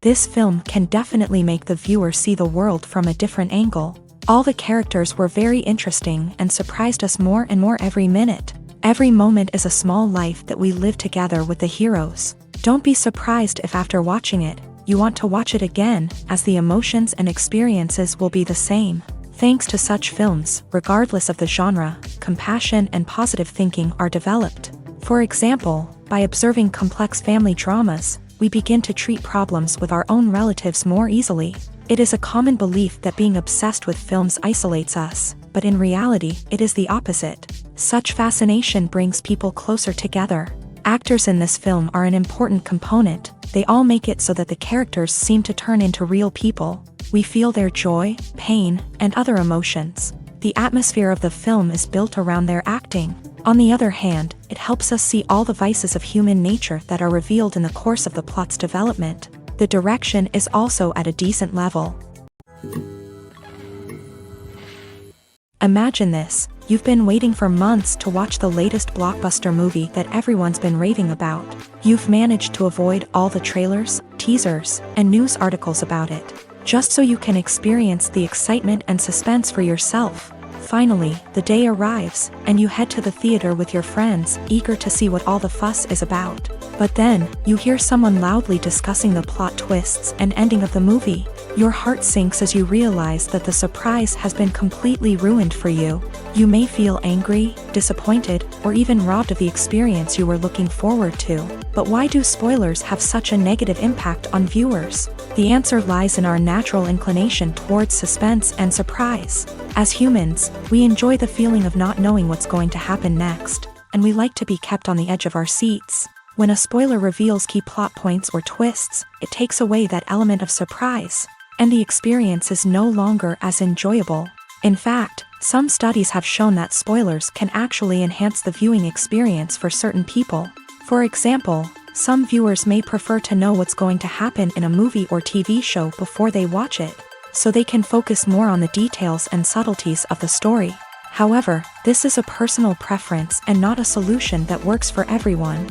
This film can definitely make the viewer see the world from a different angle. All the characters were very interesting and surprised us more and more every minute. Every moment is a small life that we live together with the heroes. Don't be surprised if after watching it, you want to watch it again, as the emotions and experiences will be the same. Thanks to such films, regardless of the genre, compassion and positive thinking are developed. For example, by observing complex family dramas, we begin to treat problems with our own relatives more easily. It is a common belief that being obsessed with films isolates us, but in reality, it is the opposite. Such fascination brings people closer together. Actors in this film are an important component. They all make it so that the characters seem to turn into real people. We feel their joy, pain, and other emotions. The atmosphere of the film is built around their acting. On the other hand, it helps us see all the vices of human nature that are revealed in the course of the plot's development. The direction is also at a decent level. Imagine this, you've been waiting for months to watch the latest blockbuster movie that everyone's been raving about. You've managed to avoid all the trailers, teasers, and news articles about it, just so you can experience the excitement and suspense for yourself. Finally, the day arrives, and you head to the theater with your friends, eager to see what all the fuss is about. But then, you hear someone loudly discussing the plot twists and ending of the movie. Your heart sinks as you realize that the surprise has been completely ruined for you. You may feel angry, disappointed, or even robbed of the experience you were looking forward to. But why do spoilers have such a negative impact on viewers? The answer lies in our natural inclination towards suspense and surprise. As humans, we enjoy the feeling of not knowing what's going to happen next, and we like to be kept on the edge of our seats. When a spoiler reveals key plot points or twists, it takes away that element of surprise, and the experience is no longer as enjoyable. In fact, some studies have shown that spoilers can actually enhance the viewing experience for certain people. For example, some viewers may prefer to know what's going to happen in a movie or TV show before they watch it, so they can focus more on the details and subtleties of the story. However, this is a personal preference and not a solution that works for everyone.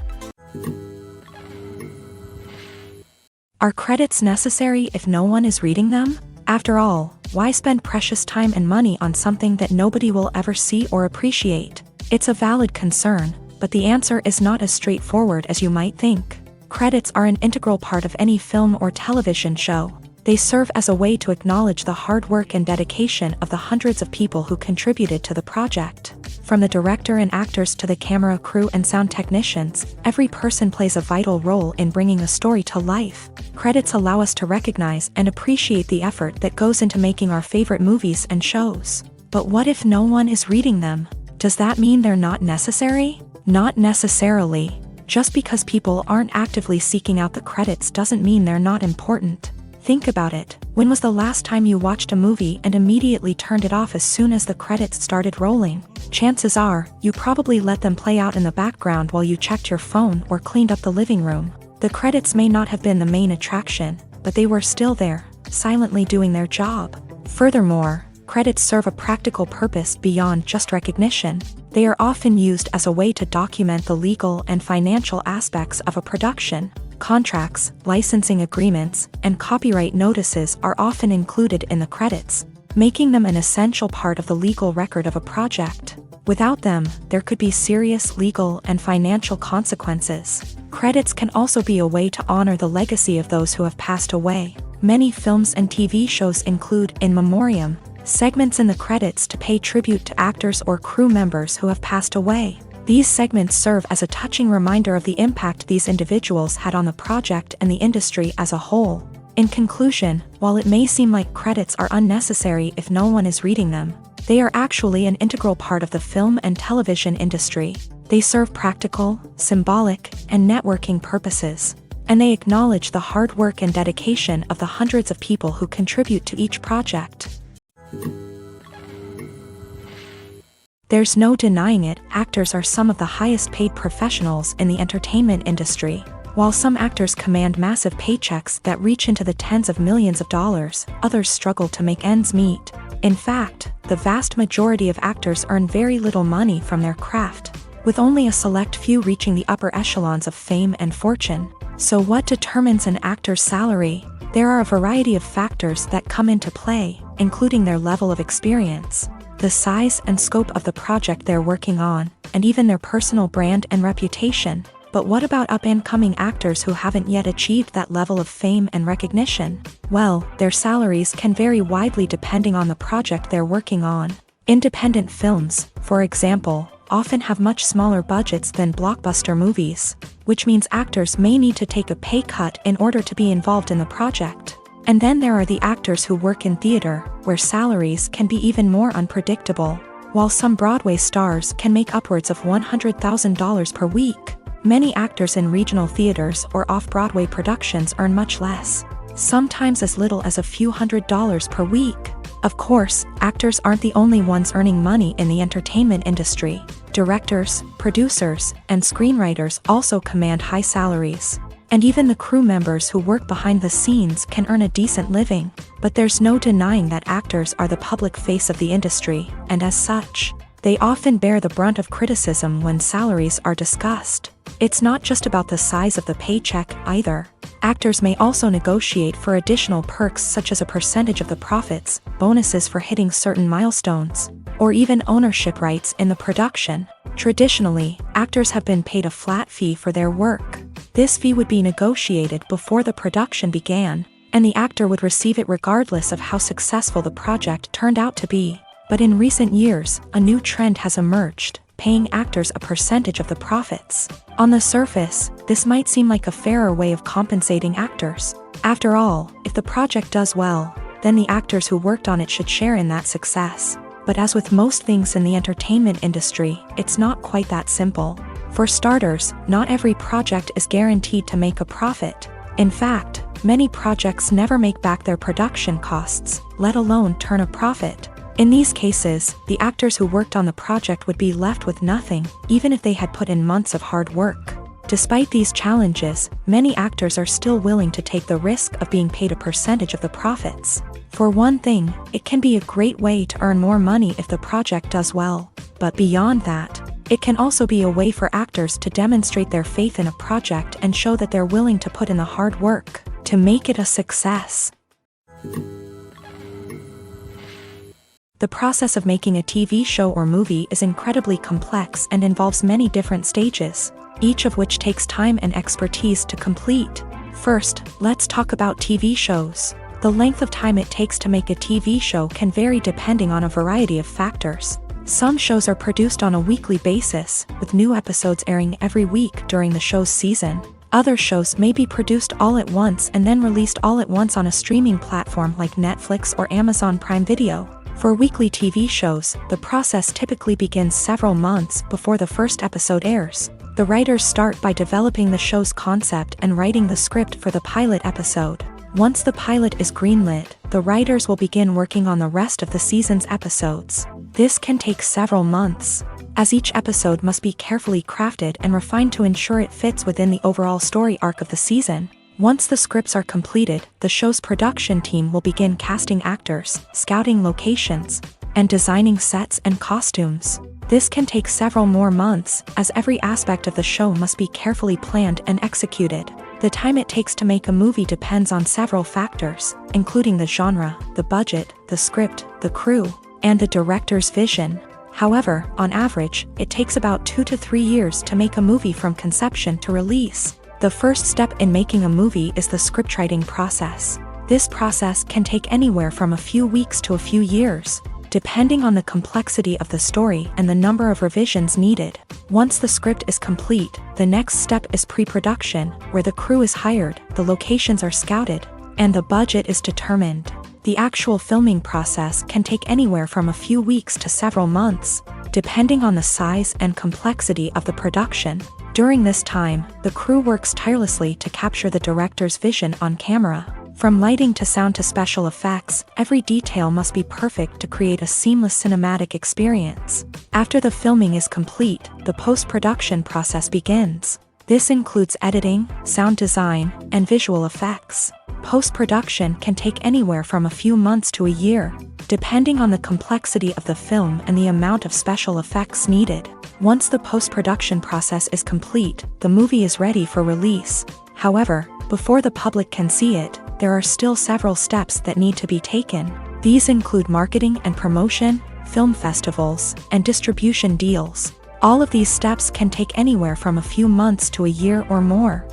Are credits necessary if no one is reading them? After all, why spend precious time and money on something that nobody will ever see or appreciate? It's a valid concern, but the answer is not as straightforward as you might think. Credits are an integral part of any film or television show. They serve as a way to acknowledge the hard work and dedication of the hundreds of people who contributed to the project. From the director and actors to the camera crew and sound technicians, every person plays a vital role in bringing a story to life. Credits allow us to recognize and appreciate the effort that goes into making our favorite movies and shows. But what if no one is reading them? Does that mean they're not necessary? Not necessarily. Just because people aren't actively seeking out the credits doesn't mean they're not important. Think about it. When was the last time you watched a movie and immediately turned it off as soon as the credits started rolling? Chances are, you probably let them play out in the background while you checked your phone or cleaned up the living room. The credits may not have been the main attraction, but they were still there, silently doing their job. Furthermore, credits serve a practical purpose beyond just recognition. They are often used as a way to document the legal and financial aspects of a production. Contracts, licensing agreements, and copyright notices are often included in the credits, making them an essential part of the legal record of a project. Without them, there could be serious legal and financial consequences. Credits can also be a way to honor the legacy of those who have passed away. Many films and TV shows include in memoriam segments in the credits to pay tribute to actors or crew members who have passed away. These segments serve as a touching reminder of the impact these individuals had on the project and the industry as a whole. In conclusion, while it may seem like credits are unnecessary if no one is reading them, they are actually an integral part of the film and television industry. They serve practical, symbolic, and networking purposes, and they acknowledge the hard work and dedication of the hundreds of people who contribute to each project. There's no denying it, actors are some of the highest paid professionals in the entertainment industry. While some actors command massive paychecks that reach into the tens of millions of dollars, others struggle to make ends meet. In fact, the vast majority of actors earn very little money from their craft. with only a select few reaching the upper echelons of fame and fortune. So what determines an actor's salary? There are a variety of factors that come into play, including their level of experience, the size and scope of the project they're working on, and even their personal brand and reputation. But what about up-and-coming actors who haven't yet achieved that level of fame and recognition? Well, their salaries can vary widely depending on the project they're working on. Independent films, for example, often have much smaller budgets than blockbuster movies, which means actors may need to take a pay cut in order to be involved in the project. And then there are the actors who work in theater, where salaries can be even more unpredictable. While some Broadway stars can make upwards of $100,000 per week, many actors in regional theaters or off-Broadway productions earn much less, sometimes as little as a few $100s per week. Of course, actors aren't the only ones earning money in the entertainment industry. Directors, producers, and screenwriters also command high salaries. And even the crew members who work behind the scenes can earn a decent living. But there's no denying that actors are the public face of the industry, and as such, they often bear the brunt of criticism when salaries are discussed. It's not just about the size of the paycheck, either. Actors may also negotiate for additional perks such as a percentage of the profits, bonuses for hitting certain milestones, or even ownership rights in the production. Traditionally, actors have been paid a flat fee for their work. This fee would be negotiated before the production began, and the actor would receive it regardless of how successful the project turned out to be. But in recent years, a new trend has emerged, paying actors a percentage of the profits. On the surface, this might seem like a fairer way of compensating actors. After all, if the project does well, then the actors who worked on it should share in that success. But as with most things in the entertainment industry, it's not quite that simple. For starters, not every project is guaranteed to make a profit. In fact, many projects never make back their production costs, let alone turn a profit. In these cases, the actors who worked on the project would be left with nothing, even if they had put in months of hard work. Despite these challenges, many actors are still willing to take the risk of being paid a percentage of the profits. For one thing, it can be a great way to earn more money if the project does well. But beyond that, it can also be a way for actors to demonstrate their faith in a project and show that they're willing to put in the hard work to make it a success. The process of making a TV show or movie is incredibly complex and involves many different stages, each of which takes time and expertise to complete. First, let's talk about TV shows. The length of time it takes to make a TV show can vary depending on a variety of factors. Some shows are produced on a weekly basis, with new episodes airing every week during the show's season. Other shows may be produced all at once and then released all at once on a streaming platform like Netflix or Amazon Prime Video. For weekly TV shows, the process typically begins several months before the first episode airs. The writers start by developing the show's concept and writing the script for the pilot episode. Once the pilot is greenlit, the writers will begin working on the rest of the season's episodes. This can take several months, as each episode must be carefully crafted and refined to ensure it fits within the overall story arc of the season. Once the scripts are completed, the show's production team will begin casting actors, scouting locations, and designing sets and costumes. This can take several more months, as every aspect of the show must be carefully planned and executed. The time it takes to make a movie depends on several factors, including the genre, the budget, the script, the crew, and the director's vision. However, on average, it takes about 2 to 3 years to make a movie from conception to release. The first step in making a movie is the scriptwriting process. This process can take anywhere from a few weeks to a few years, depending on the complexity of the story and the number of revisions needed. Once the script is complete, the next step is pre-production, where the crew is hired, the locations are scouted, and the budget is determined. The actual filming process can take anywhere from a few weeks to several months, depending on the size and complexity of the production. During this time, the crew works tirelessly to capture the director's vision on camera. From lighting to sound to special effects, every detail must be perfect to create a seamless cinematic experience. After the filming is complete, the post-production process begins. This includes editing, sound design, and visual effects. Post-production can take anywhere from a few months to a year, depending on the complexity of the film and the amount of special effects needed. Once the post-production process is complete, the movie is ready for release. However, before the public can see it, there are still several steps that need to be taken. These include marketing and promotion, film festivals, and distribution deals. All of these steps can take anywhere from a few months to a year or more.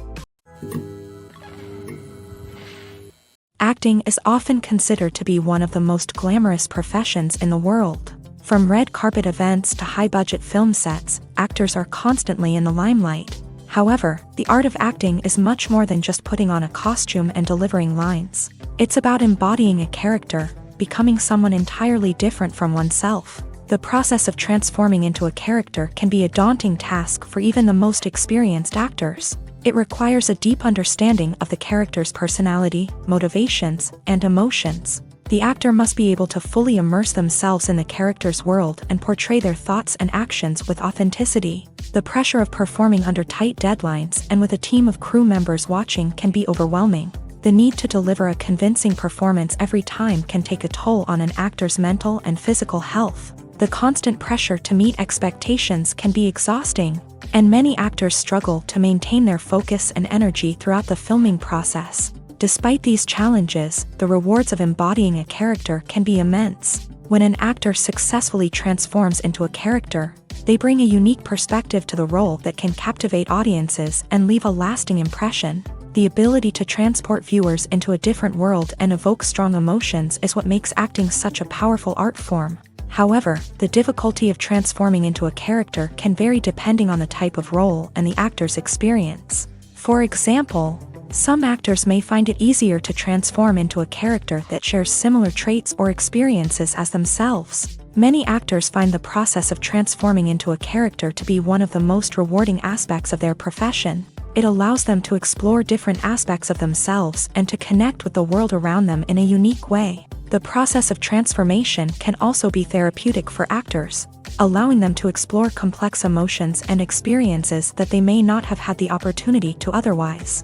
Acting is often considered to be one of the most glamorous professions in the world. From red carpet events to high-budget film sets, actors are constantly in the limelight. However, the art of acting is much more than just putting on a costume and delivering lines. It's about embodying a character, becoming someone entirely different from oneself. The process of transforming into a character can be a daunting task for even the most experienced actors. It requires a deep understanding of the character's personality, motivations, and emotions. The actor must be able to fully immerse themselves in the character's world and portray their thoughts and actions with authenticity. The pressure of performing under tight deadlines and with a team of crew members watching can be overwhelming. The need to deliver a convincing performance every time can take a toll on an actor's mental and physical health. The constant pressure to meet expectations can be exhausting, and many actors struggle to maintain their focus and energy throughout the filming process. Despite these challenges, the rewards of embodying a character can be immense. When an actor successfully transforms into a character, they bring a unique perspective to the role that can captivate audiences and leave a lasting impression. The ability to transport viewers into a different world and evoke strong emotions is what makes acting such a powerful art form. However, the difficulty of transforming into a character can vary depending on the type of role and the actor's experience. For example, some actors may find it easier to transform into a character that shares similar traits or experiences as themselves. Many actors find the process of transforming into a character to be one of the most rewarding aspects of their profession. It allows them to explore different aspects of themselves and to connect with the world around them in a unique way. The process of transformation can also be therapeutic for actors, allowing them to explore complex emotions and experiences that they may not have had the opportunity to otherwise.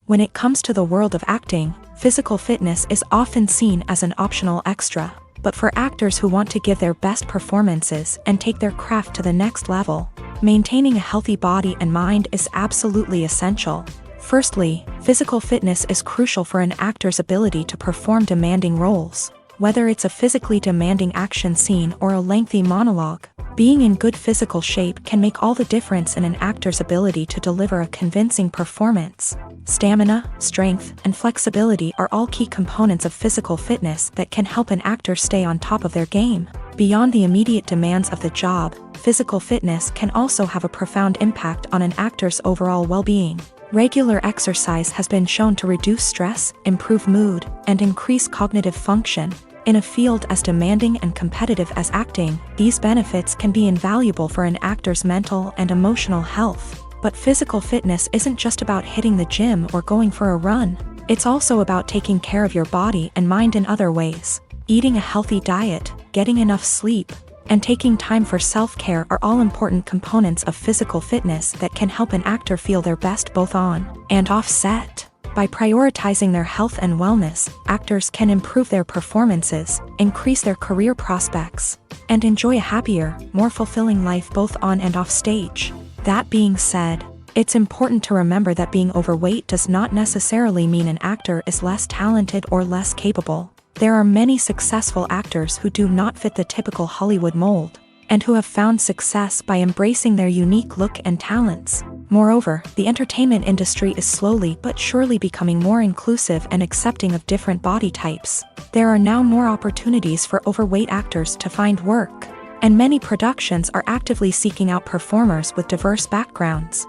When it comes to the world of acting, physical fitness is often seen as an optional extra. But for actors who want to give their best performances and take their craft to the next level, maintaining a healthy body and mind is absolutely essential. Firstly, physical fitness is crucial for an actor's ability to perform demanding roles. Whether it's a physically demanding action scene or a lengthy monologue, being in good physical shape can make all the difference in an actor's ability to deliver a convincing performance. Stamina, strength, and flexibility are all key components of physical fitness that can help an actor stay on top of their game. Beyond the immediate demands of the job, physical fitness can also have a profound impact on an actor's overall well-being. Regular exercise has been shown to reduce stress, improve mood, and increase cognitive function. In a field as demanding and competitive as acting, these benefits can be invaluable for an actor's mental and emotional health. But physical fitness isn't just about hitting the gym or going for a run. It's also about taking care of your body and mind in other ways. Eating a healthy diet, getting enough sleep, and taking time for self-care are all important components of physical fitness that can help an actor feel their best both on and off set. By prioritizing their health and wellness, actors can improve their performances, increase their career prospects, and enjoy a happier, more fulfilling life both on and off stage. That being said, it's important to remember that being overweight does not necessarily mean an actor is less talented or less capable. There are many successful actors who do not fit the typical Hollywood mold, and who have found success by embracing their unique look and talents. Moreover, the entertainment industry is slowly but surely becoming more inclusive and accepting of different body types. There are now more opportunities for overweight actors to find work, and many productions are actively seeking out performers with diverse backgrounds.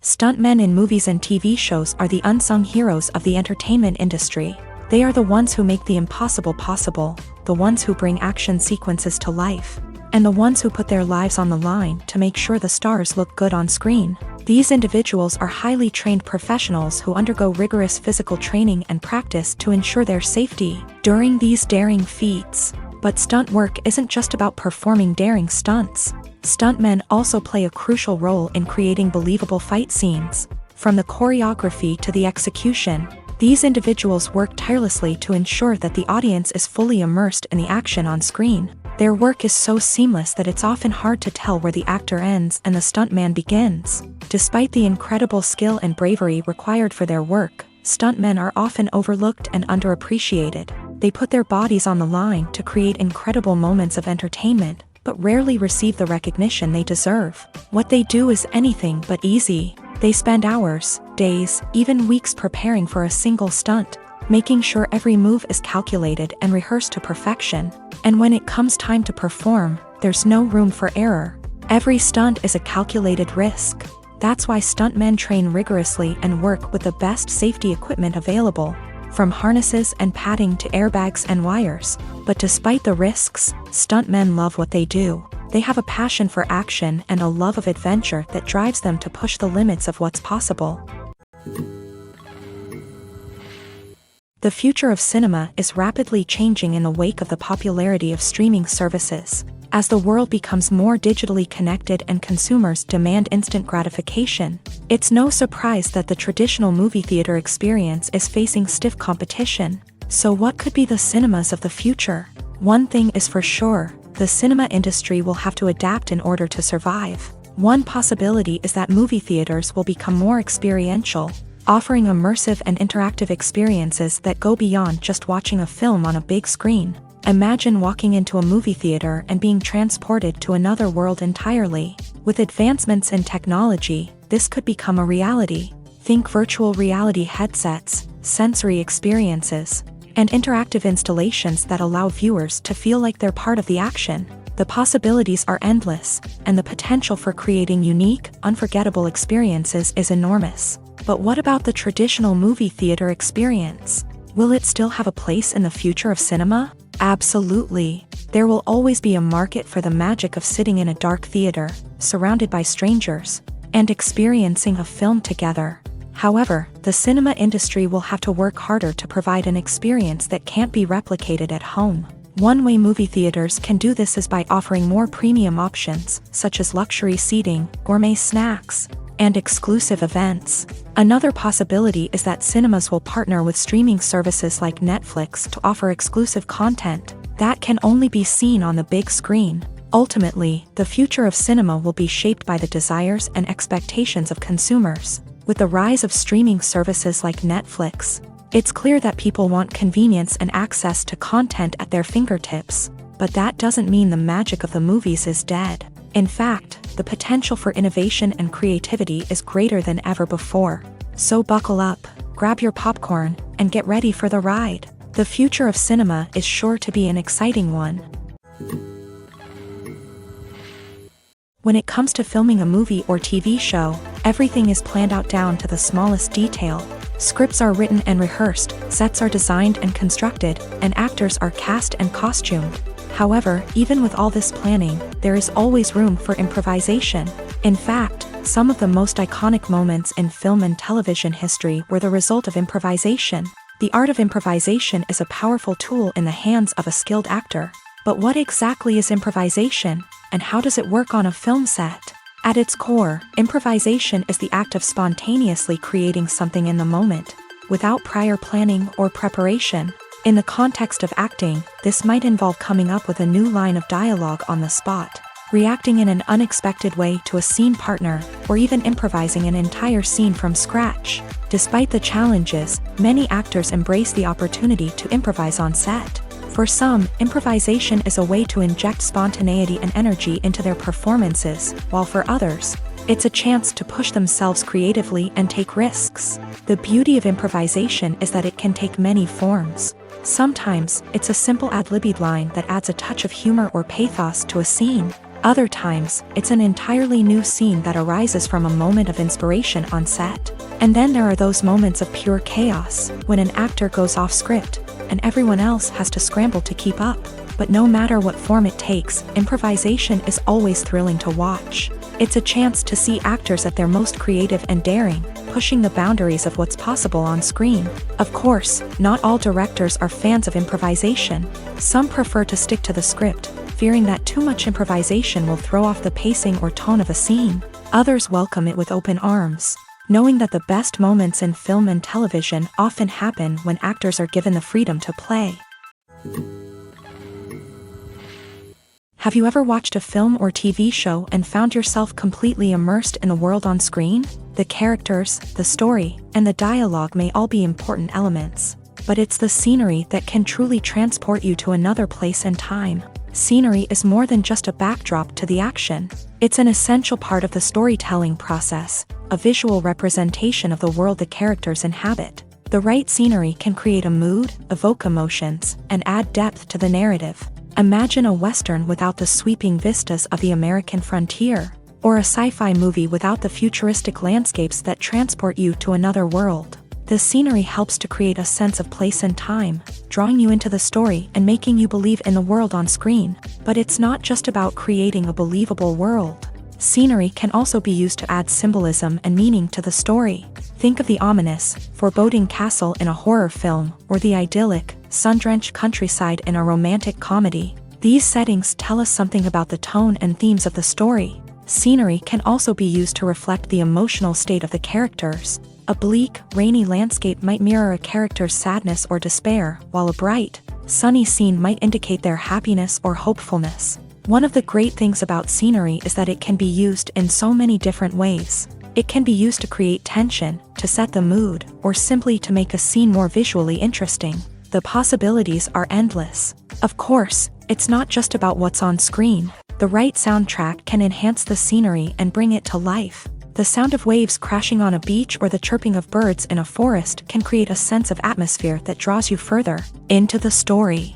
Stuntmen in movies and TV shows are the unsung heroes of the entertainment industry. They are the ones who make the impossible possible, the ones who bring action sequences to life, and the ones who put their lives on the line to make sure the stars look good on screen. These individuals are highly trained professionals who undergo rigorous physical training and practice to ensure their safety during these daring feats. But stunt work isn't just about performing daring stunts. Stuntmen also play a crucial role in creating believable fight scenes. From the choreography to the execution, these individuals work tirelessly to ensure that the audience is fully immersed in the action on screen. Their work is so seamless that it's often hard to tell where the actor ends and the stuntman begins. Despite the incredible skill and bravery required for their work, stuntmen are often overlooked and underappreciated. They put their bodies on the line to create incredible moments of entertainment, but rarely receive the recognition they deserve. What they do is anything but easy. They spend hours, days, even weeks preparing for a single stunt, making sure every move is calculated and rehearsed to perfection. And when it comes time to perform, there's no room for error. Every stunt is a calculated risk. That's why stuntmen train rigorously and work with the best safety equipment available, from harnesses and padding to airbags and wires. But despite the risks, stuntmen love what they do. They have a passion for action and a love of adventure that drives them to push the limits of what's possible. The future of cinema is rapidly changing in the wake of the popularity of streaming services. As the world becomes more digitally connected and consumers demand instant gratification, it's no surprise that the traditional movie theater experience is facing stiff competition. So what could be the cinemas of the future? One thing is for sure, the cinema industry will have to adapt in order to survive. One possibility is that movie theaters will become more experiential, offering immersive and interactive experiences that go beyond just watching a film on a big screen. Imagine walking into a movie theater and being transported to another world entirely. With advancements in technology, this could become a reality. Think virtual reality headsets, sensory experiences, and interactive installations that allow viewers to feel like they're part of the action. The possibilities are endless, and the potential for creating unique, unforgettable experiences is enormous. But what about the traditional movie theater experience? Will it still have a place in the future of cinema? Absolutely. There will always be a market for the magic of sitting in a dark theater, surrounded by strangers, and experiencing a film together. However, the cinema industry will have to work harder to provide an experience that can't be replicated at home. One way movie theaters can do this is by offering more premium options, such as luxury seating, gourmet snacks, and exclusive events. Another possibility is that cinemas will partner with streaming services like Netflix to offer exclusive content that can only be seen on the big screen. Ultimately, the future of cinema will be shaped by the desires and expectations of consumers. With the rise of streaming services like Netflix, it's clear that people want convenience and access to content at their fingertips. But that doesn't mean the magic of the movies is dead. In fact, the potential for innovation and creativity is greater than ever before. So buckle up, grab your popcorn, and get ready for the ride. The future of cinema is sure to be an exciting one. When it comes to filming a movie or TV show, everything is planned out down to the smallest detail. Scripts are written and rehearsed, sets are designed and constructed, and actors are cast and costumed. However, even with all this planning, there is always room for improvisation. In fact, some of the most iconic moments in film and television history were the result of improvisation. The art of improvisation is a powerful tool in the hands of a skilled actor. But what exactly is improvisation, and how does it work on a film set? At its core, improvisation is the act of spontaneously creating something in the moment, without prior planning or preparation. In the context of acting, this might involve coming up with a new line of dialogue on the spot, reacting in an unexpected way to a scene partner, or even improvising an entire scene from scratch. Despite the challenges, many actors embrace the opportunity to improvise on set. For some, improvisation is a way to inject spontaneity and energy into their performances, while for others, it's a chance to push themselves creatively and take risks. The beauty of improvisation is that it can take many forms. Sometimes, it's a simple ad-libbed line that adds a touch of humor or pathos to a scene. Other times, it's an entirely new scene that arises from a moment of inspiration on set. And then there are those moments of pure chaos, when an actor goes off script, and everyone else has to scramble to keep up. But no matter what form it takes, improvisation is always thrilling to watch. It's a chance to see actors at their most creative and daring, pushing the boundaries of what's possible on screen. Of course, not all directors are fans of improvisation. Some prefer to stick to the script, fearing that too much improvisation will throw off the pacing or tone of a scene. Others welcome it with open arms, knowing that the best moments in film and television often happen when actors are given the freedom to play. Have you ever watched a film or TV show and found yourself completely immersed in the world on screen? The characters, the story, and the dialogue may all be important elements, but it's the scenery that can truly transport you to another place and time. Scenery is more than just a backdrop to the action. It's an essential part of the storytelling process, a visual representation of the world the characters inhabit. The right scenery can create a mood, evoke emotions, and add depth to the narrative. Imagine a Western without the sweeping vistas of the American frontier, or a sci-fi movie without the futuristic landscapes that transport you to another world. The scenery helps to create a sense of place and time, drawing you into the story and making you believe in the world on screen. But it's not just about creating a believable world. Scenery can also be used to add symbolism and meaning to the story. Think of the ominous, foreboding castle in a horror film, or the idyllic, sun-drenched countryside in a romantic comedy. These settings tell us something about the tone and themes of the story. Scenery can also be used to reflect the emotional state of the characters. A bleak, rainy landscape might mirror a character's sadness or despair, while a bright, sunny scene might indicate their happiness or hopefulness. One of the great things about scenery is that it can be used in so many different ways. It can be used to create tension, to set the mood, or simply to make a scene more visually interesting. The possibilities are endless. Of course, it's not just about what's on screen. The right soundtrack can enhance the scenery and bring it to life. The sound of waves crashing on a beach or the chirping of birds in a forest can create a sense of atmosphere that draws you further into the story.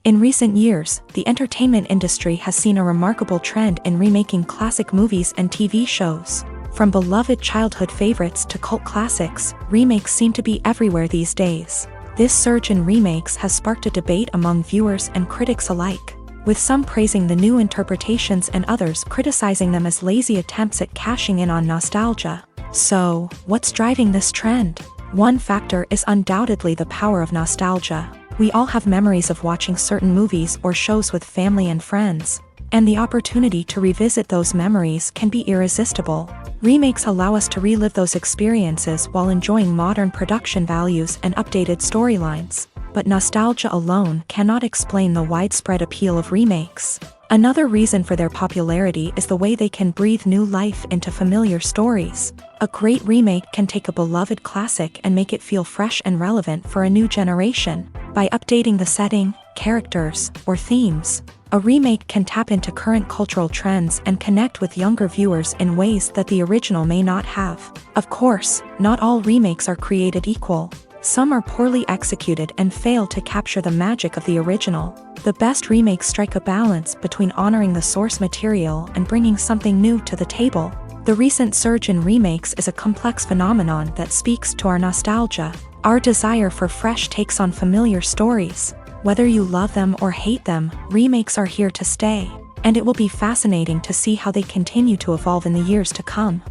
In recent years, the entertainment industry has seen a remarkable trend in remaking classic movies and TV shows. From beloved childhood favorites to cult classics, remakes seem to be everywhere these days. This surge in remakes has sparked a debate among viewers and critics alike, with some praising the new interpretations and others criticizing them as lazy attempts at cashing in on nostalgia. So, what's driving this trend? One factor is undoubtedly the power of nostalgia. We all have memories of watching certain movies or shows with family and friends, and the opportunity to revisit those memories can be irresistible. Remakes allow us to relive those experiences while enjoying modern production values and updated storylines. But nostalgia alone cannot explain the widespread appeal of remakes. Another reason for their popularity is the way they can breathe new life into familiar stories. A great remake can take a beloved classic and make it feel fresh and relevant for a new generation. By updating the setting, characters, or themes, a remake can tap into current cultural trends and connect with younger viewers in ways that the original may not have. Of course, not all remakes are created equal. Some are poorly executed and fail to capture the magic of the original. The best remakes strike a balance between honoring the source material and bringing something new to the table. The recent surge in remakes is a complex phenomenon that speaks to our nostalgia, our desire for fresh takes on familiar stories. Whether you love them or hate them, remakes are here to stay, and it will be fascinating to see how they continue to evolve in the years to come.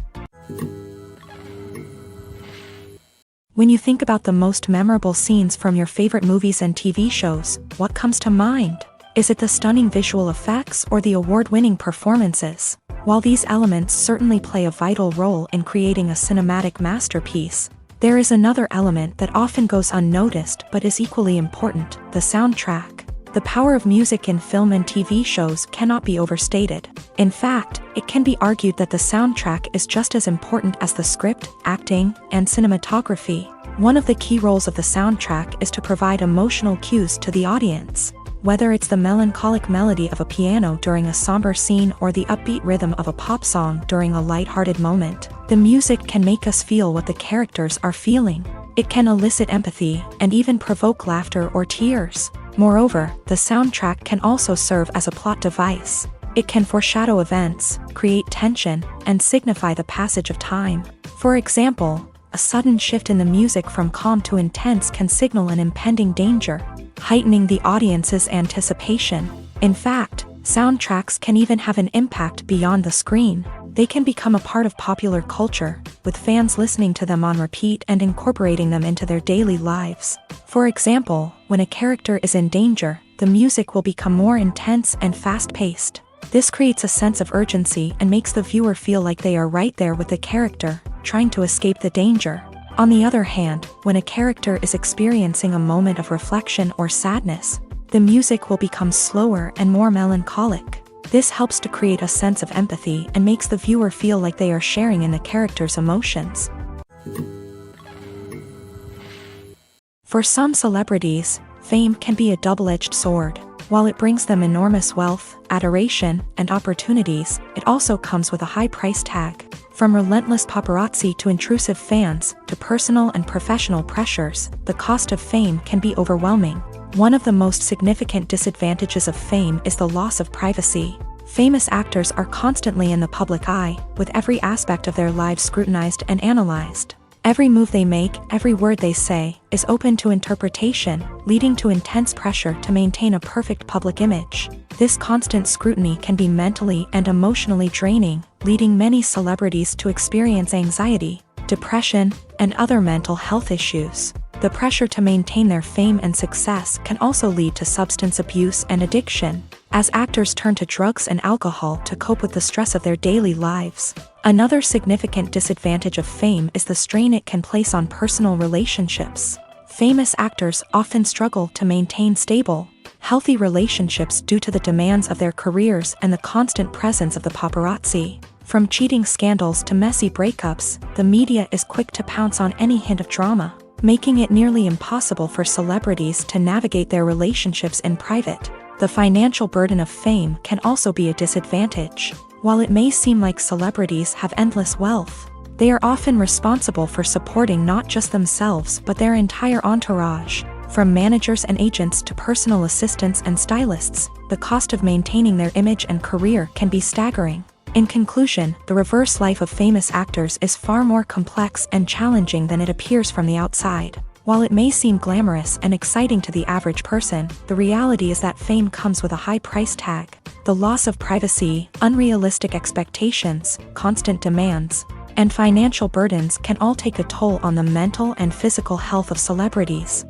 When you think about the most memorable scenes from your favorite movies and TV shows, what comes to mind? Is it the stunning visual effects or the award-winning performances? While these elements certainly play a vital role in creating a cinematic masterpiece, there is another element that often goes unnoticed but is equally important: the soundtrack. The power of music in film and TV shows cannot be overstated. In fact, it can be argued that the soundtrack is just as important as the script, acting, and cinematography. One of the key roles of the soundtrack is to provide emotional cues to the audience. Whether it's the melancholic melody of a piano during a somber scene or the upbeat rhythm of a pop song during a lighthearted moment, the music can make us feel what the characters are feeling. It can elicit empathy and even provoke laughter or tears. Moreover, the soundtrack can also serve as a plot device. It can foreshadow events, create tension, and signify the passage of time. For example, a sudden shift in the music from calm to intense can signal an impending danger, heightening the audience's anticipation. In fact, soundtracks can even have an impact beyond the screen. They can become a part of popular culture, with fans listening to them on repeat and incorporating them into their daily lives. For example, when a character is in danger, the music will become more intense and fast-paced. This creates a sense of urgency and makes the viewer feel like they are right there with the character, trying to escape the danger. On the other hand, when a character is experiencing a moment of reflection or sadness, the music will become slower and more melancholic. This helps to create a sense of empathy and makes the viewer feel like they are sharing in the character's emotions. For some celebrities, fame can be a double-edged sword. While it brings them enormous wealth, adoration, and opportunities, it also comes with a high price tag. From relentless paparazzi to intrusive fans, to personal and professional pressures, the cost of fame can be overwhelming. One of the most significant disadvantages of fame is the loss of privacy. Famous actors are constantly in the public eye, with every aspect of their lives scrutinized and analyzed. Every move they make, every word they say, is open to interpretation, leading to intense pressure to maintain a perfect public image. This constant scrutiny can be mentally and emotionally draining, leading many celebrities to experience anxiety, depression, and other mental health issues. The pressure to maintain their fame and success can also lead to substance abuse and addiction, as actors turn to drugs and alcohol to cope with the stress of their daily lives. Another significant disadvantage of fame is the strain it can place on personal relationships. Famous actors often struggle to maintain stable, healthy relationships due to the demands of their careers and the constant presence of the paparazzi. From cheating scandals to messy breakups, the media is quick to pounce on any hint of drama, making it nearly impossible for celebrities to navigate their relationships in private. The financial burden of fame can also be a disadvantage. While it may seem like celebrities have endless wealth, they are often responsible for supporting not just themselves but their entire entourage. From managers and agents to personal assistants and stylists, the cost of maintaining their image and career can be staggering. In conclusion, the reverse life of famous actors is far more complex and challenging than it appears from the outside. While it may seem glamorous and exciting to the average person, the reality is that fame comes with a high price tag. The loss of privacy, unrealistic expectations, constant demands, and financial burdens can all take a toll on the mental and physical health of celebrities.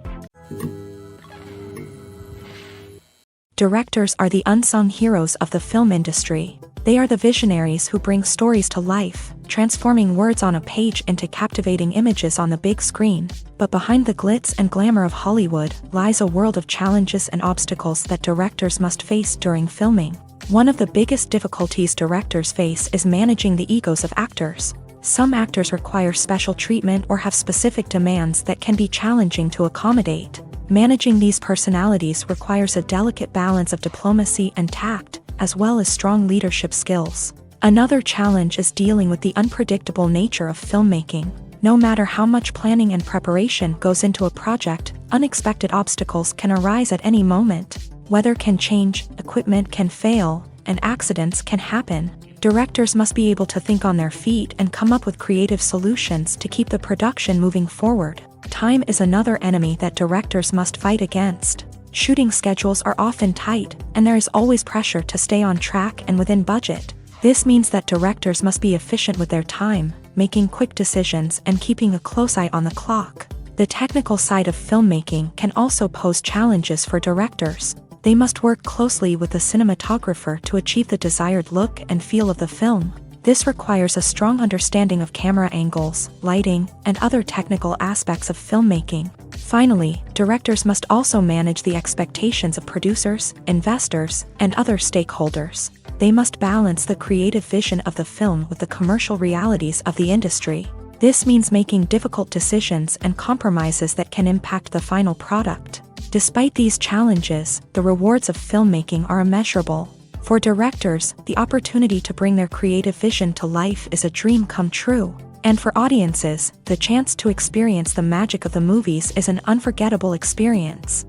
Directors are the unsung heroes of the film industry. They are the visionaries who bring stories to life, transforming words on a page into captivating images on the big screen. But behind the glitz and glamour of Hollywood lies a world of challenges and obstacles that directors must face during filming. One of the biggest difficulties directors face is managing the egos of actors. Some actors require special treatment or have specific demands that can be challenging to accommodate. Managing these personalities requires a delicate balance of diplomacy and tact, as well as strong leadership skills. Another challenge is dealing with the unpredictable nature of filmmaking. No matter how much planning and preparation goes into a project, unexpected obstacles can arise at any moment. Weather can change, equipment can fail, and accidents can happen. Directors must be able to think on their feet and come up with creative solutions to keep the production moving forward. Time is another enemy that directors must fight against. Shooting schedules are often tight, and there is always pressure to stay on track and within budget. This means that directors must be efficient with their time, making quick decisions and keeping a close eye on the clock. The technical side of filmmaking can also pose challenges for directors. They must work closely with the cinematographer to achieve the desired look and feel of the film. This requires a strong understanding of camera angles, lighting, and other technical aspects of filmmaking. Finally, directors must also manage the expectations of producers, investors, and other stakeholders. They must balance the creative vision of the film with the commercial realities of the industry. This means making difficult decisions and compromises that can impact the final product. Despite these challenges, the rewards of filmmaking are immeasurable. For directors, the opportunity to bring their creative vision to life is a dream come true. And for audiences, the chance to experience the magic of the movies is an unforgettable experience.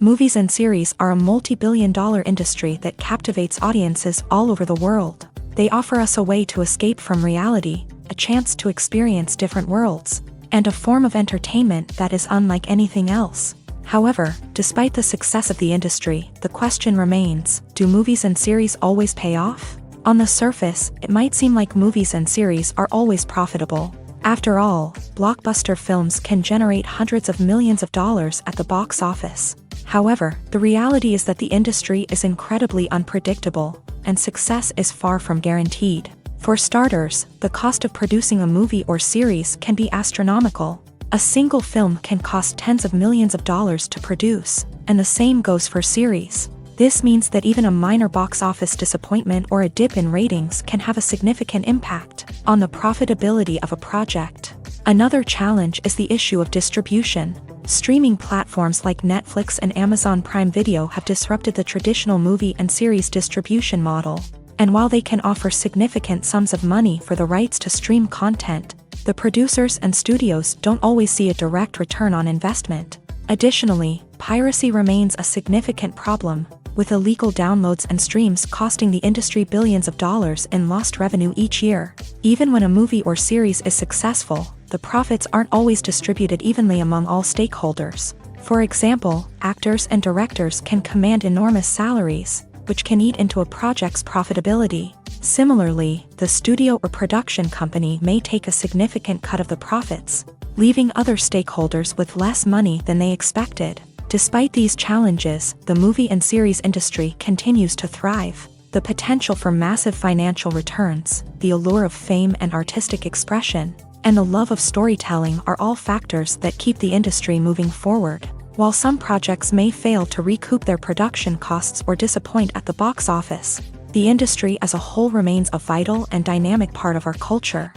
Movies and series are a multi-billion-dollar industry that captivates audiences all over the world. They offer us a way to escape from reality, a chance to experience different worlds, and a form of entertainment that is unlike anything else. However, despite the success of the industry, the question remains, do movies and series always pay off? On the surface, it might seem like movies and series are always profitable. After all, blockbuster films can generate hundreds of millions of dollars at the box office. However, the reality is that the industry is incredibly unpredictable, and success is far from guaranteed. For starters, the cost of producing a movie or series can be astronomical. A single film can cost tens of millions of dollars to produce, and the same goes for series. This means that even a minor box office disappointment or a dip in ratings can have a significant impact on the profitability of a project. Another challenge is the issue of distribution. Streaming platforms like Netflix and Amazon Prime Video have disrupted the traditional movie and series distribution model. And while they can offer significant sums of money for the rights to stream content, the producers and studios don't always see a direct return on investment. Additionally, piracy remains a significant problem, with illegal downloads and streams costing the industry billions of dollars in lost revenue each year. Even when a movie or series is successful, the profits aren't always distributed evenly among all stakeholders. For example, actors and directors can command enormous salaries, which can eat into a project's profitability. Similarly, the studio or production company may take a significant cut of the profits, leaving other stakeholders with less money than they expected. Despite these challenges, the movie and series industry continues to thrive. The potential for massive financial returns, the allure of fame and artistic expression, and the love of storytelling are all factors that keep the industry moving forward. While some projects may fail to recoup their production costs or disappoint at the box office, the industry as a whole remains a vital and dynamic part of our culture.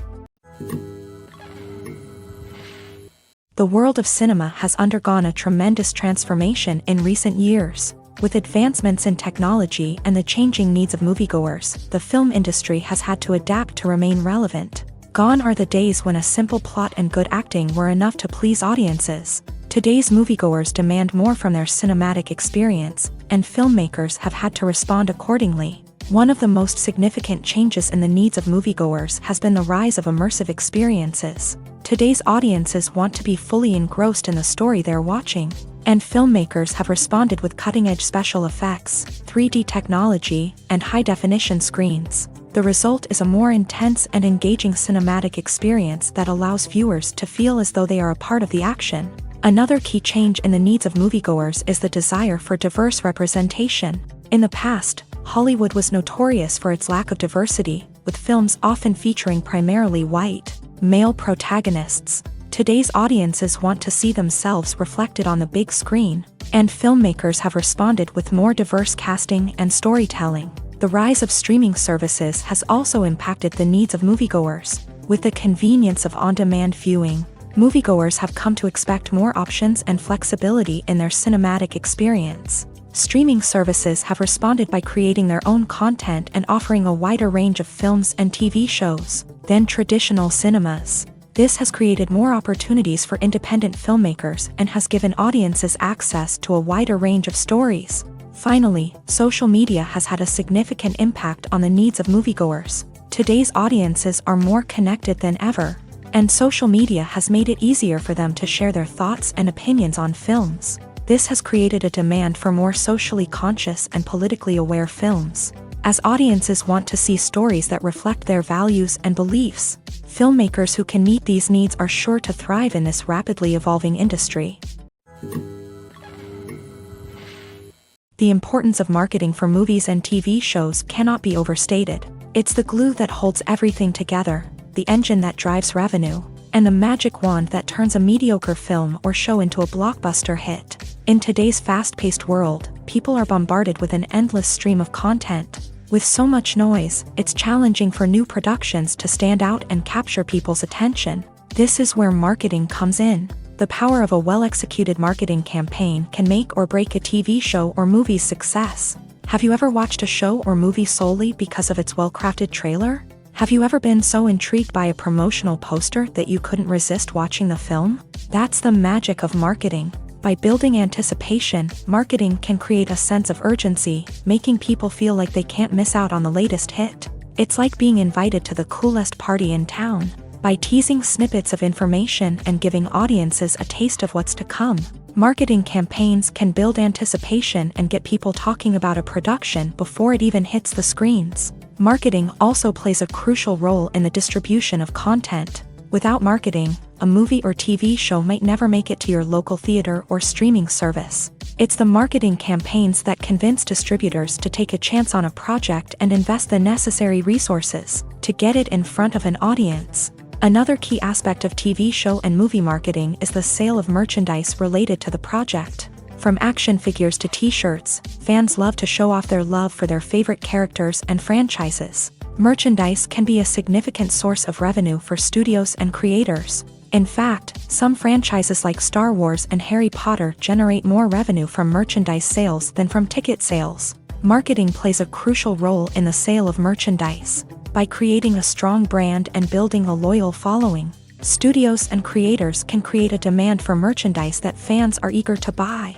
The world of cinema has undergone a tremendous transformation in recent years. With advancements in technology and the changing needs of moviegoers, the film industry has had to adapt to remain relevant. Gone are the days when a simple plot and good acting were enough to please audiences. Today's moviegoers demand more from their cinematic experience, and filmmakers have had to respond accordingly. One of the most significant changes in the needs of moviegoers has been the rise of immersive experiences. Today's audiences want to be fully engrossed in the story they're watching, and filmmakers have responded with cutting-edge special effects, 3D technology, and high-definition screens. The result is a more intense and engaging cinematic experience that allows viewers to feel as though they are a part of the action. Another key change in the needs of moviegoers is the desire for diverse representation. In the past, Hollywood was notorious for its lack of diversity, with films often featuring primarily white, male protagonists. Today's audiences want to see themselves reflected on the big screen, and filmmakers have responded with more diverse casting and storytelling. The rise of streaming services has also impacted the needs of moviegoers. With the convenience of on-demand viewing, moviegoers have come to expect more options and flexibility in their cinematic experience. Streaming services have responded by creating their own content and offering a wider range of films and TV shows than traditional cinemas. This has created more opportunities for independent filmmakers and has given audiences access to a wider range of stories. Finally, social media has had a significant impact on the needs of moviegoers. Today's audiences are more connected than ever, and social media has made it easier for them to share their thoughts and opinions on films. This has created a demand for more socially conscious and politically aware films. As audiences want to see stories that reflect their values and beliefs, filmmakers who can meet these needs are sure to thrive in this rapidly evolving industry. The importance of marketing for movies and TV shows cannot be overstated. It's the glue that holds everything together, the engine that drives revenue, and the magic wand that turns a mediocre film or show into a blockbuster hit. In today's fast-paced world, people are bombarded with an endless stream of content. With so much noise, it's challenging for new productions to stand out and capture people's attention. This is where marketing comes in. The power of a well-executed marketing campaign can make or break a TV show or movie's success. Have you ever watched a show or movie solely because of its well-crafted trailer? Have you ever been so intrigued by a promotional poster that you couldn't resist watching the film? That's the magic of marketing. By building anticipation, marketing can create a sense of urgency, making people feel like they can't miss out on the latest hit. It's like being invited to the coolest party in town. By teasing snippets of information and giving audiences a taste of what's to come, marketing campaigns can build anticipation and get people talking about a production before it even hits the screens. Marketing also plays a crucial role in the distribution of content. Without marketing, a movie or TV show might never make it to your local theater or streaming service. It's the marketing campaigns that convince distributors to take a chance on a project and invest the necessary resources to get it in front of an audience. Another key aspect of TV show and movie marketing is the sale of merchandise related to the project. From action figures to t-shirts, fans love to show off their love for their favorite characters and franchises. Merchandise can be a significant source of revenue for studios and creators. In fact, some franchises like Star Wars and Harry Potter generate more revenue from merchandise sales than from ticket sales. Marketing plays a crucial role in the sale of merchandise. By creating a strong brand and building a loyal following, studios and creators can create a demand for merchandise that fans are eager to buy.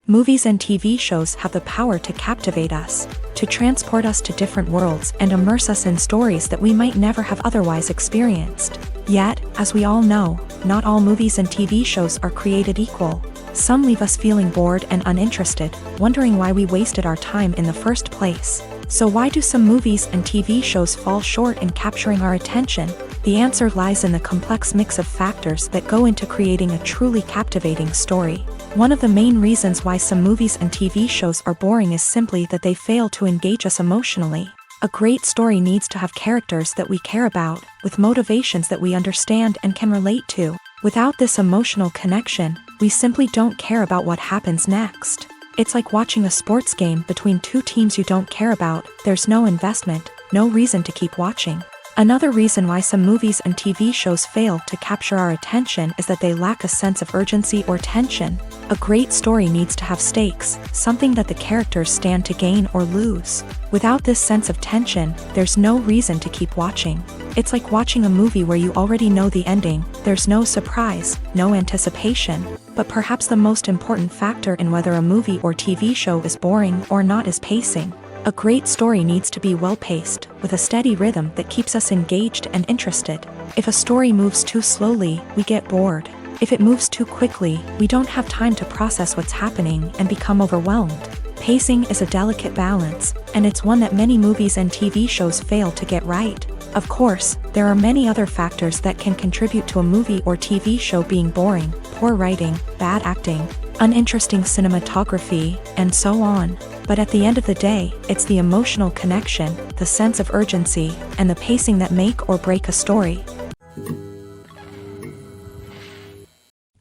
Movies and TV shows have the power to captivate us, to transport us to different worlds and immerse us in stories that we might never have otherwise experienced. Yet, as we all know, not all movies and TV shows are created equal. Some leave us feeling bored and uninterested, wondering why we wasted our time in the first place. So why do some movies and TV shows fall short in capturing our attention? The answer lies in the complex mix of factors that go into creating a truly captivating story. One of the main reasons why some movies and TV shows are boring is simply that they fail to engage us emotionally. A great story needs to have characters that we care about, with motivations that we understand and can relate to. Without this emotional connection, we simply don't care about what happens next. It's like watching a sports game between two teams you don't care about. There's no investment, no reason to keep watching. Another reason why some movies and TV shows fail to capture our attention is that they lack a sense of urgency or tension. A great story needs to have stakes, something that the characters stand to gain or lose. Without this sense of tension, there's no reason to keep watching. It's like watching a movie where you already know the ending. There's no surprise, no anticipation. But perhaps the most important factor in whether a movie or TV show is boring or not is pacing. A great story needs to be well-paced, with a steady rhythm that keeps us engaged and interested. If a story moves too slowly, we get bored. If it moves too quickly, we don't have time to process what's happening and become overwhelmed. Pacing is a delicate balance, and it's one that many movies and TV shows fail to get right. Of course, there are many other factors that can contribute to a movie or TV show being boring: poor writing, bad acting, uninteresting cinematography, and so on. But at the end of the day, it's the emotional connection, the sense of urgency, and the pacing that make or break a story.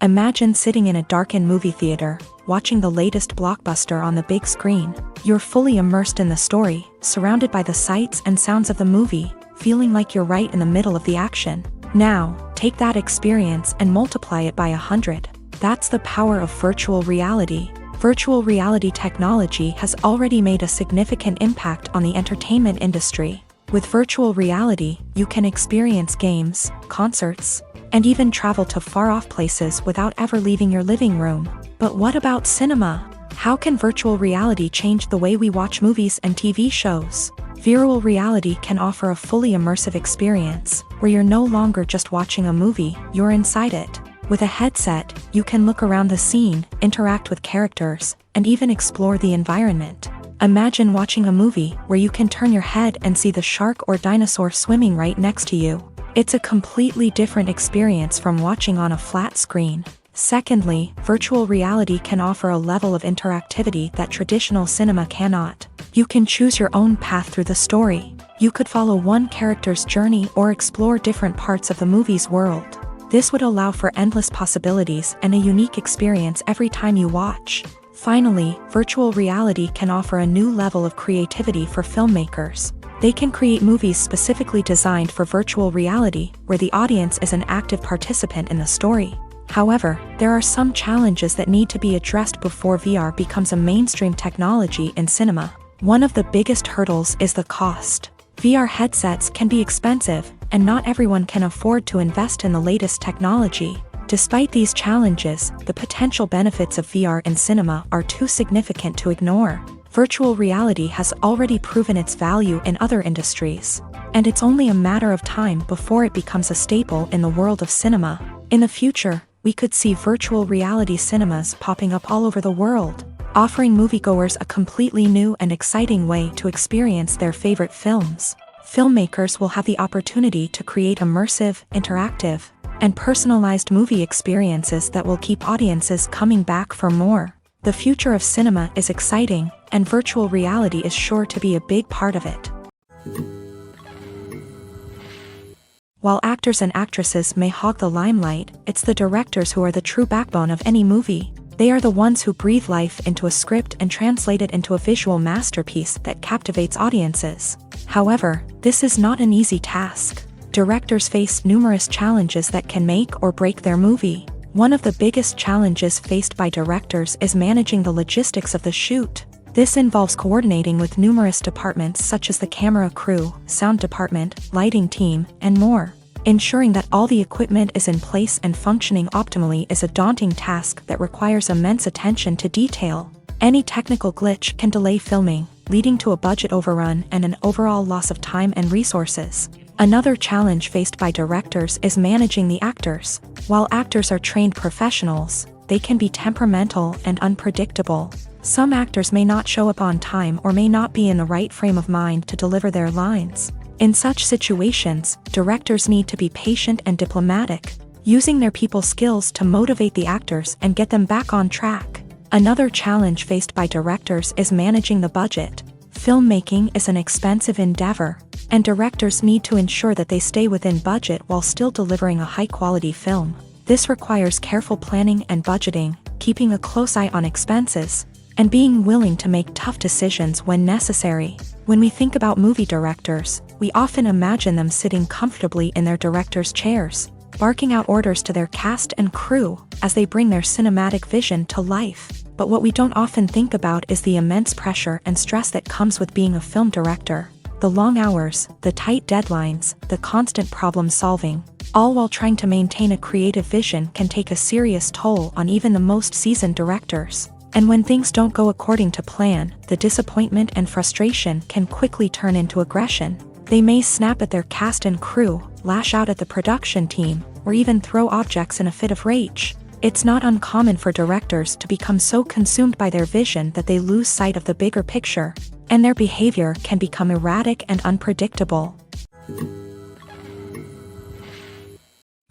Imagine sitting in a darkened movie theater, watching the latest blockbuster on the big screen. You're fully immersed in the story, surrounded by the sights and sounds of the movie, feeling like you're right in the middle of the action. Now, take that experience and multiply it by 100. That's the power of virtual reality. Virtual reality technology has already made a significant impact on the entertainment industry. With virtual reality, you can experience games, concerts, and even travel to far-off places without ever leaving your living room. But what about cinema? How can virtual reality change the way we watch movies and TV shows? Virtual reality can offer a fully immersive experience, where you're no longer just watching a movie, you're inside it. With a headset, you can look around the scene, interact with characters, and even explore the environment. Imagine watching a movie where you can turn your head and see the shark or dinosaur swimming right next to you. It's a completely different experience from watching on a flat screen. Secondly, virtual reality can offer a level of interactivity that traditional cinema cannot. You can choose your own path through the story. You could follow one character's journey or explore different parts of the movie's world. This would allow for endless possibilities and a unique experience every time you watch. Finally, virtual reality can offer a new level of creativity for filmmakers. They can create movies specifically designed for virtual reality, where the audience is an active participant in the story. However, there are some challenges that need to be addressed before VR becomes a mainstream technology in cinema. One of the biggest hurdles is the cost. VR headsets can be expensive, and not everyone can afford to invest in the latest technology. Despite these challenges, the potential benefits of VR in cinema are too significant to ignore. Virtual reality has already proven its value in other industries, and it's only a matter of time before it becomes a staple in the world of cinema. In the future, we could see virtual reality cinemas popping up all over the world, offering moviegoers a completely new and exciting way to experience their favorite films. Filmmakers will have the opportunity to create immersive, interactive, and personalized movie experiences that will keep audiences coming back for more. The future of cinema is exciting, and virtual reality is sure to be a big part of it. While actors and actresses may hog the limelight, it's the directors who are the true backbone of any movie. They are the ones who breathe life into a script and translate it into a visual masterpiece that captivates audiences. However, this is not an easy task. Directors face numerous challenges that can make or break their movie. One of the biggest challenges faced by directors is managing the logistics of the shoot. This involves coordinating with numerous departments such as the camera crew, sound department, lighting team, and more. Ensuring that all the equipment is in place and functioning optimally is a daunting task that requires immense attention to detail. Any technical glitch can delay filming, leading to a budget overrun and an overall loss of time and resources. Another challenge faced by directors is managing the actors. While actors are trained professionals, they can be temperamental and unpredictable. Some actors may not show up on time or may not be in the right frame of mind to deliver their lines. In such situations, directors need to be patient and diplomatic, using their people skills to motivate the actors and get them back on track. Another challenge faced by directors is managing the budget. Filmmaking is an expensive endeavor, and directors need to ensure that they stay within budget while still delivering a high-quality film. This requires careful planning and budgeting, keeping a close eye on expenses, and being willing to make tough decisions when necessary. When we think about movie directors, we often imagine them sitting comfortably in their director's chairs, barking out orders to their cast and crew as they bring their cinematic vision to life. But what we don't often think about is the immense pressure and stress that comes with being a film director. The long hours, the tight deadlines, the constant problem solving, all while trying to maintain a creative vision can take a serious toll on even the most seasoned directors. And when things don't go according to plan, the disappointment and frustration can quickly turn into aggression. They may snap at their cast and crew, lash out at the production team, or even throw objects in a fit of rage. It's not uncommon for directors to become so consumed by their vision that they lose sight of the bigger picture, and their behavior can become erratic and unpredictable.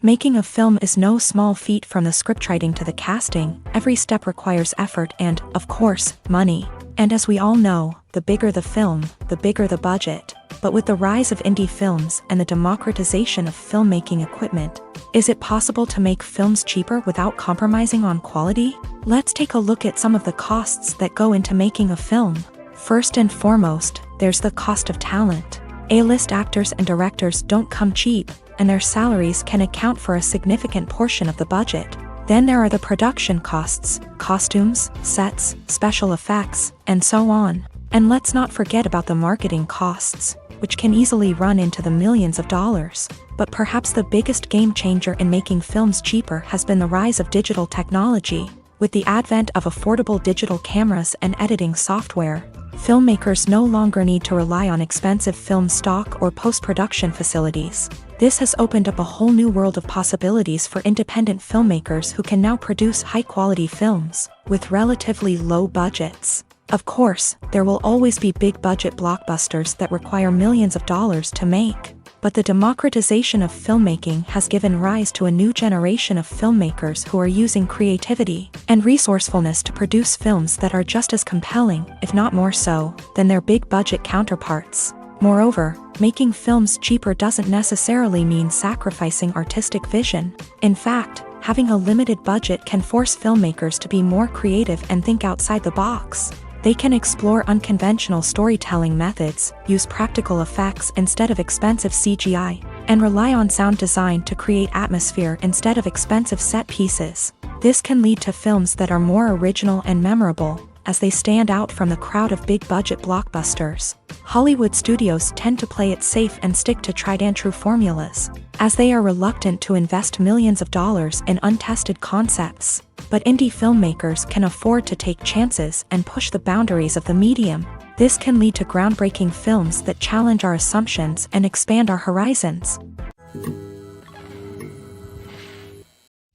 Making a film is no small feat. From the scriptwriting to the casting, every step requires effort and, of course, money. And as we all know, the bigger the film, the bigger the budget. But with the rise of indie films and the democratization of filmmaking equipment, is it possible to make films cheaper without compromising on quality? Let's take a look at some of the costs that go into making a film. First and foremost, there's the cost of talent. A-list actors and directors don't come cheap, and their salaries can account for a significant portion of the budget. Then there are the production costs, costumes, sets, special effects, and so on. And let's not forget about the marketing costs, which can easily run into the millions of dollars. But perhaps the biggest game changer in making films cheaper has been the rise of digital technology. With the advent of affordable digital cameras and editing software, filmmakers no longer need to rely on expensive film stock or post-production facilities. This has opened up a whole new world of possibilities for independent filmmakers who can now produce high-quality films with relatively low budgets. Of course, there will always be big-budget blockbusters that require millions of dollars to make. But the democratization of filmmaking has given rise to a new generation of filmmakers who are using creativity and resourcefulness to produce films that are just as compelling, if not more so, than their big-budget counterparts. Moreover, making films cheaper doesn't necessarily mean sacrificing artistic vision. In fact, having a limited budget can force filmmakers to be more creative and think outside the box. They can explore unconventional storytelling methods, use practical effects instead of expensive CGI, and rely on sound design to create atmosphere instead of expensive set pieces. This can lead to films that are more original and memorable, as they stand out from the crowd of big-budget blockbusters. Hollywood studios tend to play it safe and stick to tried-and-true formulas, as they are reluctant to invest millions of dollars in untested concepts. But indie filmmakers can afford to take chances and push the boundaries of the medium. This can lead to groundbreaking films that challenge our assumptions and expand our horizons.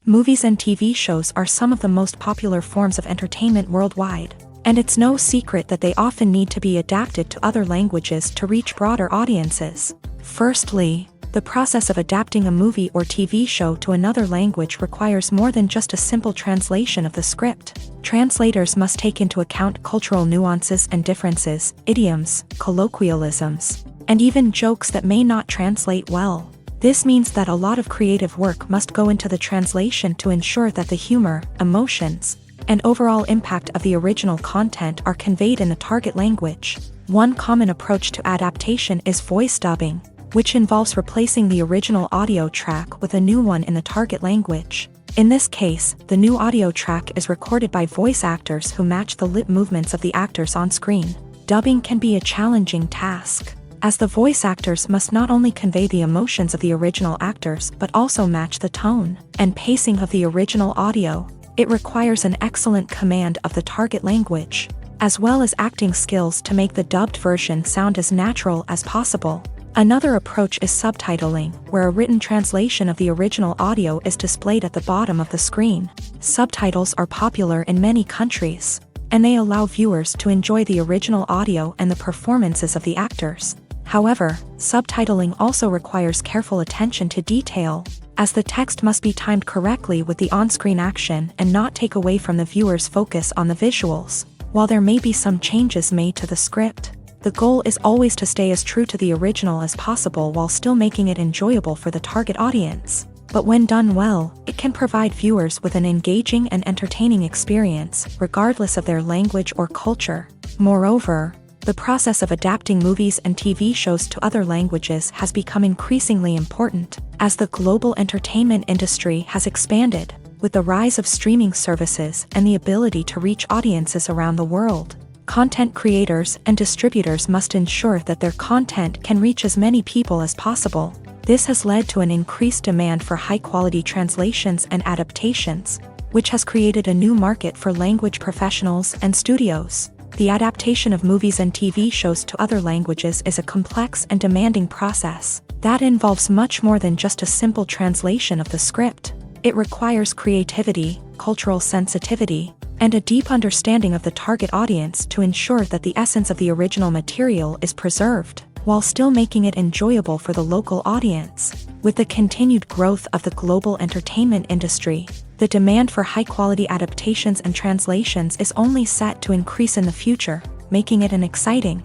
Movies and TV shows are some of the most popular forms of entertainment worldwide. And it's no secret that they often need to be adapted to other languages to reach broader audiences. Firstly, the process of adapting a movie or TV show to another language requires more than just a simple translation of the script. Translators must take into account cultural nuances and differences, idioms, colloquialisms, and even jokes that may not translate well. This means that a lot of creative work must go into the translation to ensure that the humor, emotions, and overall impact of the original content are conveyed in the target language. One common approach to adaptation is voice dubbing, which involves replacing the original audio track with a new one in the target language. In this case, the new audio track is recorded by voice actors who match the lip movements of the actors on screen. Dubbing can be a challenging task, as the voice actors must not only convey the emotions of the original actors but also match the tone and pacing of the original audio. It requires an excellent command of the target language, as well as acting skills to make the dubbed version sound as natural as possible. Another approach is subtitling, where a written translation of the original audio is displayed at the bottom of the screen. Subtitles are popular in many countries, and they allow viewers to enjoy the original audio and the performances of the actors. However, subtitling also requires careful attention to detail, as the text must be timed correctly with the on-screen action and not take away from the viewer's focus on the visuals. While there may be some changes made to the script, the goal is always to stay as true to the original as possible while still making it enjoyable for the target audience. But when done well, it can provide viewers with an engaging and entertaining experience, regardless of their language or culture. Moreover, the process of adapting movies and TV shows to other languages has become increasingly important, as the global entertainment industry has expanded, with the rise of streaming services and the ability to reach audiences around the world. Content creators and distributors must ensure that their content can reach as many people as possible. This has led to an increased demand for high-quality translations and adaptations, which has created a new market for language professionals and studios. The adaptation of movies and TV shows to other languages is a complex and demanding process that involves much more than just a simple translation of the script. It requires creativity, cultural sensitivity, and a deep understanding of the target audience to ensure that the essence of the original material is preserved, while still making it enjoyable for the local audience. With the continued growth of the global entertainment industry, the demand for high-quality adaptations and translations is only set to increase in the future, making it an exciting.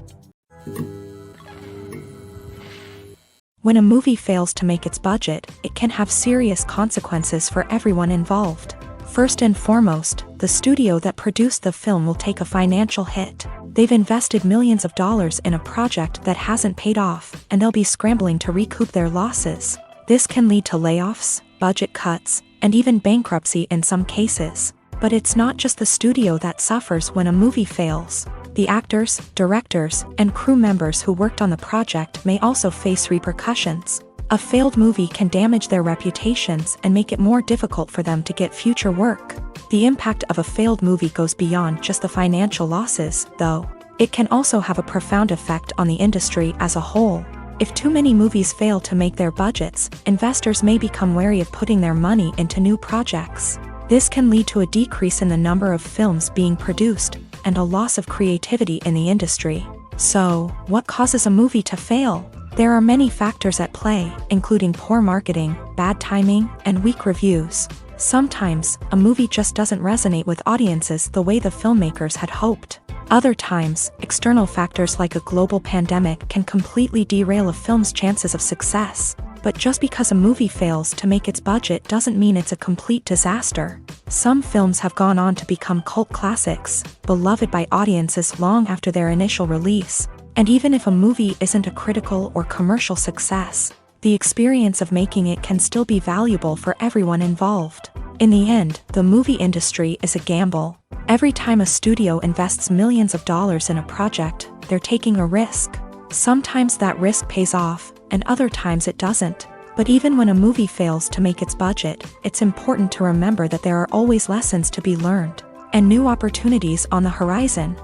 When a movie fails to make its budget, it can have serious consequences for everyone involved. First and foremost, the studio that produced the film will take a financial hit. They've invested millions of dollars in a project that hasn't paid off, and they'll be scrambling to recoup their losses. This can lead to layoffs, budget cuts, and even bankruptcy in some cases. But it's not just the studio that suffers when a movie fails. The actors, directors, and crew members who worked on the project may also face repercussions. A failed movie can damage their reputations and make it more difficult for them to get future work. The impact of a failed movie goes beyond just the financial losses, though. It can also have a profound effect on the industry as a whole. If too many movies fail to make their budgets, investors may become wary of putting their money into new projects. This can lead to a decrease in the number of films being produced, and a loss of creativity in the industry. So, what causes a movie to fail? There are many factors at play, including poor marketing, bad timing, and weak reviews. Sometimes, a movie just doesn't resonate with audiences the way the filmmakers had hoped. Other times, external factors like a global pandemic can completely derail a film's chances of success. But just because a movie fails to make its budget doesn't mean it's a complete disaster. Some films have gone on to become cult classics, beloved by audiences long after their initial release. And even if a movie isn't a critical or commercial success, the experience of making it can still be valuable for everyone involved. In the end, the movie industry is a gamble. Every time a studio invests millions of dollars in a project, they're taking a risk. Sometimes that risk pays off, and other times it doesn't. But even when a movie fails to make its budget, it's important to remember that there are always lessons to be learned, and new opportunities on the horizon.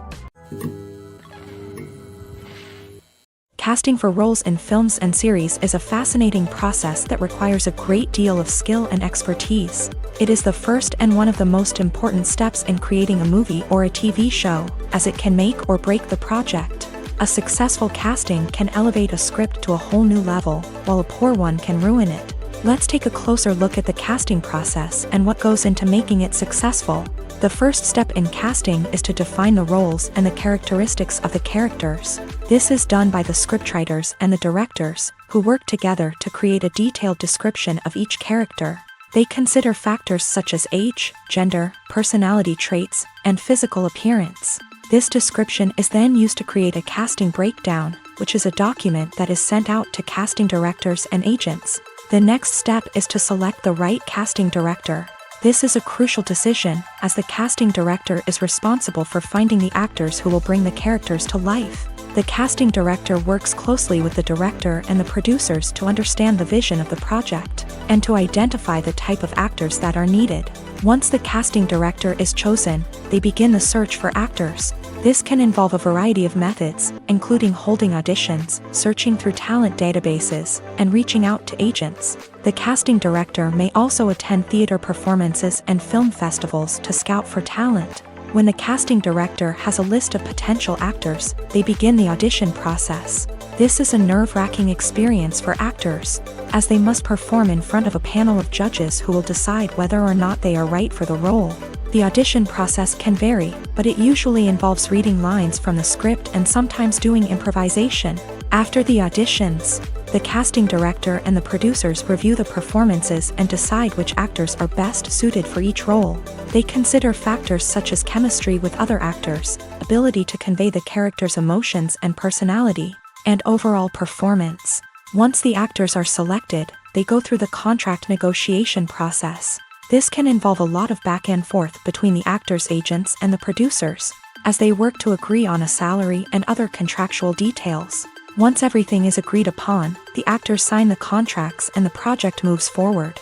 Casting for roles in films and series is a fascinating process that requires a great deal of skill and expertise. It is the first and one of the most important steps in creating a movie or a TV show, as it can make or break the project. A successful casting can elevate a script to a whole new level, while a poor one can ruin it. Let's take a closer look at the casting process and what goes into making it successful. The first step in casting is to define the roles and the characteristics of the characters. This is done by the scriptwriters and the directors, who work together to create a detailed description of each character. They consider factors such as age, gender, personality traits, and physical appearance. This description is then used to create a casting breakdown, which is a document that is sent out to casting directors and agents. The next step is to select the right casting director. This is a crucial decision, as the casting director is responsible for finding the actors who will bring the characters to life. The casting director works closely with the director and the producers to understand the vision of the project, and to identify the type of actors that are needed. Once the casting director is chosen, they begin the search for actors. This can involve a variety of methods, including holding auditions, searching through talent databases, and reaching out to agents. The casting director may also attend theater performances and film festivals to scout for talent. When the casting director has a list of potential actors, they begin the audition process. This is a nerve-wracking experience for actors, as they must perform in front of a panel of judges who will decide whether or not they are right for the role. The audition process can vary, but it usually involves reading lines from the script and sometimes doing improvisation. After the auditions, the casting director and the producers review the performances and decide which actors are best suited for each role. They consider factors such as chemistry with other actors, ability to convey the character's emotions and personality, and overall performance. Once the actors are selected, they go through the contract negotiation process. This can involve a lot of back and forth between the actors' agents and the producers, as they work to agree on a salary and other contractual details. Once everything is agreed upon, the actors sign the contracts and the project moves forward.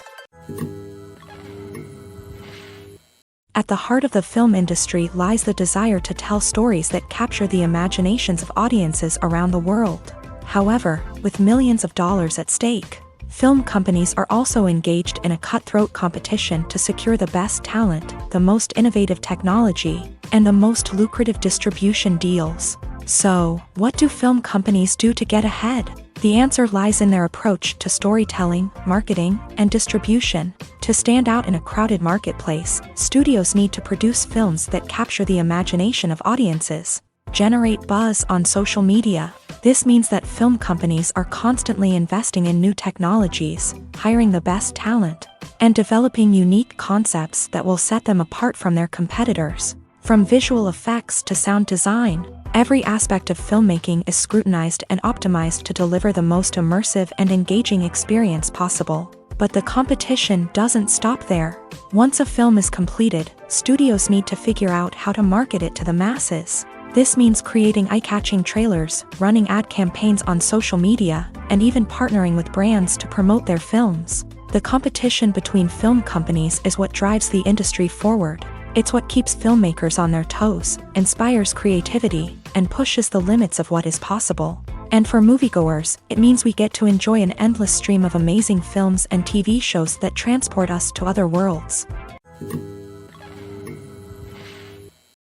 At the heart of the film industry lies the desire to tell stories that capture the imaginations of audiences around the world. However, with millions of dollars at stake, film companies are also engaged in a cutthroat competition to secure the best talent, the most innovative technology, and the most lucrative distribution deals. So, what do film companies do to get ahead? The answer lies in their approach to storytelling, marketing, and distribution. To stand out in a crowded marketplace, studios need to produce films that capture the imagination of audiences, generate buzz on social media. This means that film companies are constantly investing in new technologies, hiring the best talent, and developing unique concepts that will set them apart from their competitors. From visual effects to sound design, every aspect of filmmaking is scrutinized and optimized to deliver the most immersive and engaging experience possible. But the competition doesn't stop there. Once a film is completed, studios need to figure out how to market it to the masses. This means creating eye-catching trailers, running ad campaigns on social media, and even partnering with brands to promote their films. The competition between film companies is what drives the industry forward. It's what keeps filmmakers on their toes, inspires creativity, and pushes the limits of what is possible. And for moviegoers, it means we get to enjoy an endless stream of amazing films and TV shows that transport us to other worlds.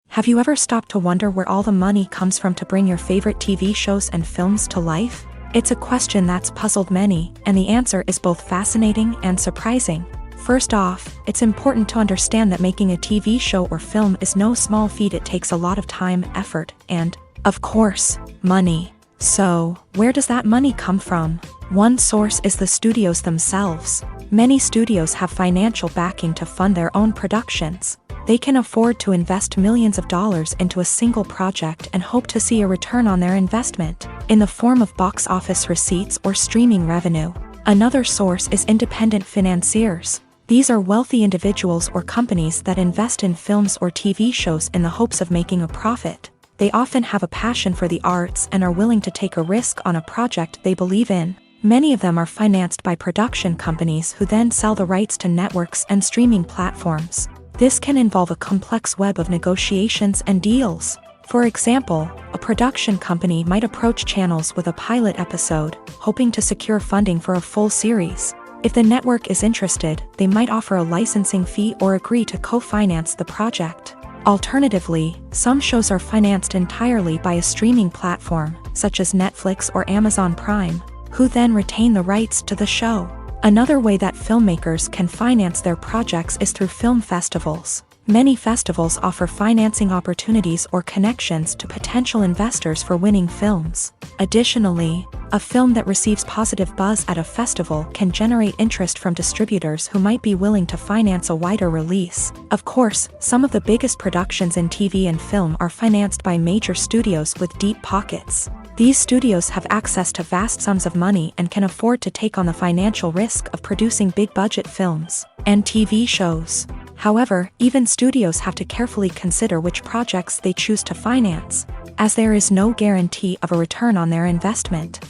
Have you ever stopped to wonder where all the money comes from to bring your favorite TV shows and films to life? It's a question that's puzzled many, and the answer is both fascinating and surprising. First off, it's important to understand that making a TV show or film is no small feat. It takes a lot of time, effort, and, of course, money. So, where does that money come from? One source is the studios themselves. Many studios have financial backing to fund their own productions. They can afford to invest millions of dollars into a single project and hope to see a return on their investment, in the form of box office receipts or streaming revenue. Another source is independent financiers. These are wealthy individuals or companies that invest in films or TV shows in the hopes of making a profit. They often have a passion for the arts and are willing to take a risk on a project they believe in. Many of them are financed by production companies who then sell the rights to networks and streaming platforms. This can involve a complex web of negotiations and deals. For example, a production company might approach channels with a pilot episode, hoping to secure funding for a full series. If the network is interested, they might offer a licensing fee or agree to co-finance the project. Alternatively, some shows are financed entirely by a streaming platform, such as Netflix or Amazon Prime, who then retain the rights to the show. Another way that filmmakers can finance their projects is through film festivals. Many festivals offer financing opportunities or connections to potential investors for winning films. Additionally, a film that receives positive buzz at a festival can generate interest from distributors who might be willing to finance a wider release. Of course, some of the biggest productions in TV and film are financed by major studios with deep pockets. These studios have access to vast sums of money and can afford to take on the financial risk of producing big-budget films and TV shows. However, even studios have to carefully consider which projects they choose to finance, as there is no guarantee of a return on their investment.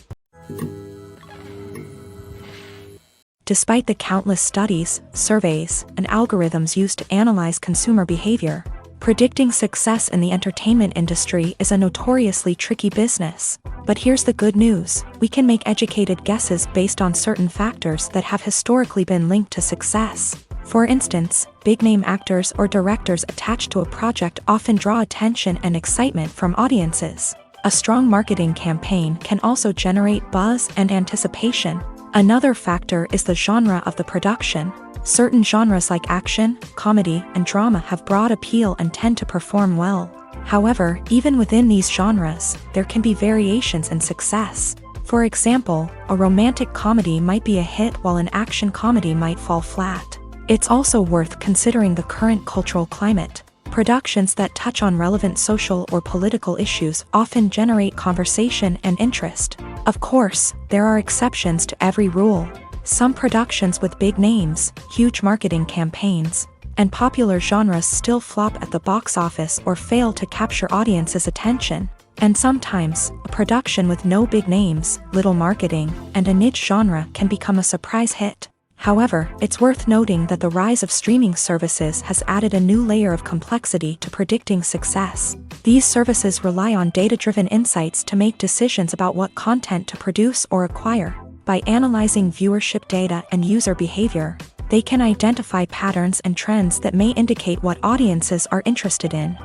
Despite the countless studies, surveys, and algorithms used to analyze consumer behavior, predicting success in the entertainment industry is a notoriously tricky business. But here's the good news: we can make educated guesses based on certain factors that have historically been linked to success. For instance, big-name actors or directors attached to a project often draw attention and excitement from audiences. A strong marketing campaign can also generate buzz and anticipation. Another factor is the genre of the production. Certain genres like action, comedy, and drama have broad appeal and tend to perform well. However, even within these genres, there can be variations in success. For example, a romantic comedy might be a hit while an action comedy might fall flat. It's also worth considering the current cultural climate. Productions that touch on relevant social or political issues often generate conversation and interest. Of course, there are exceptions to every rule. Some productions with big names, huge marketing campaigns, and popular genres still flop at the box office or fail to capture audiences' attention. And sometimes, a production with no big names, little marketing, and a niche genre can become a surprise hit. However, it's worth noting that the rise of streaming services has added a new layer of complexity to predicting success. These services rely on data-driven insights to make decisions about what content to produce or acquire. By analyzing viewership data and user behavior, they can identify patterns and trends that may indicate what audiences are interested in.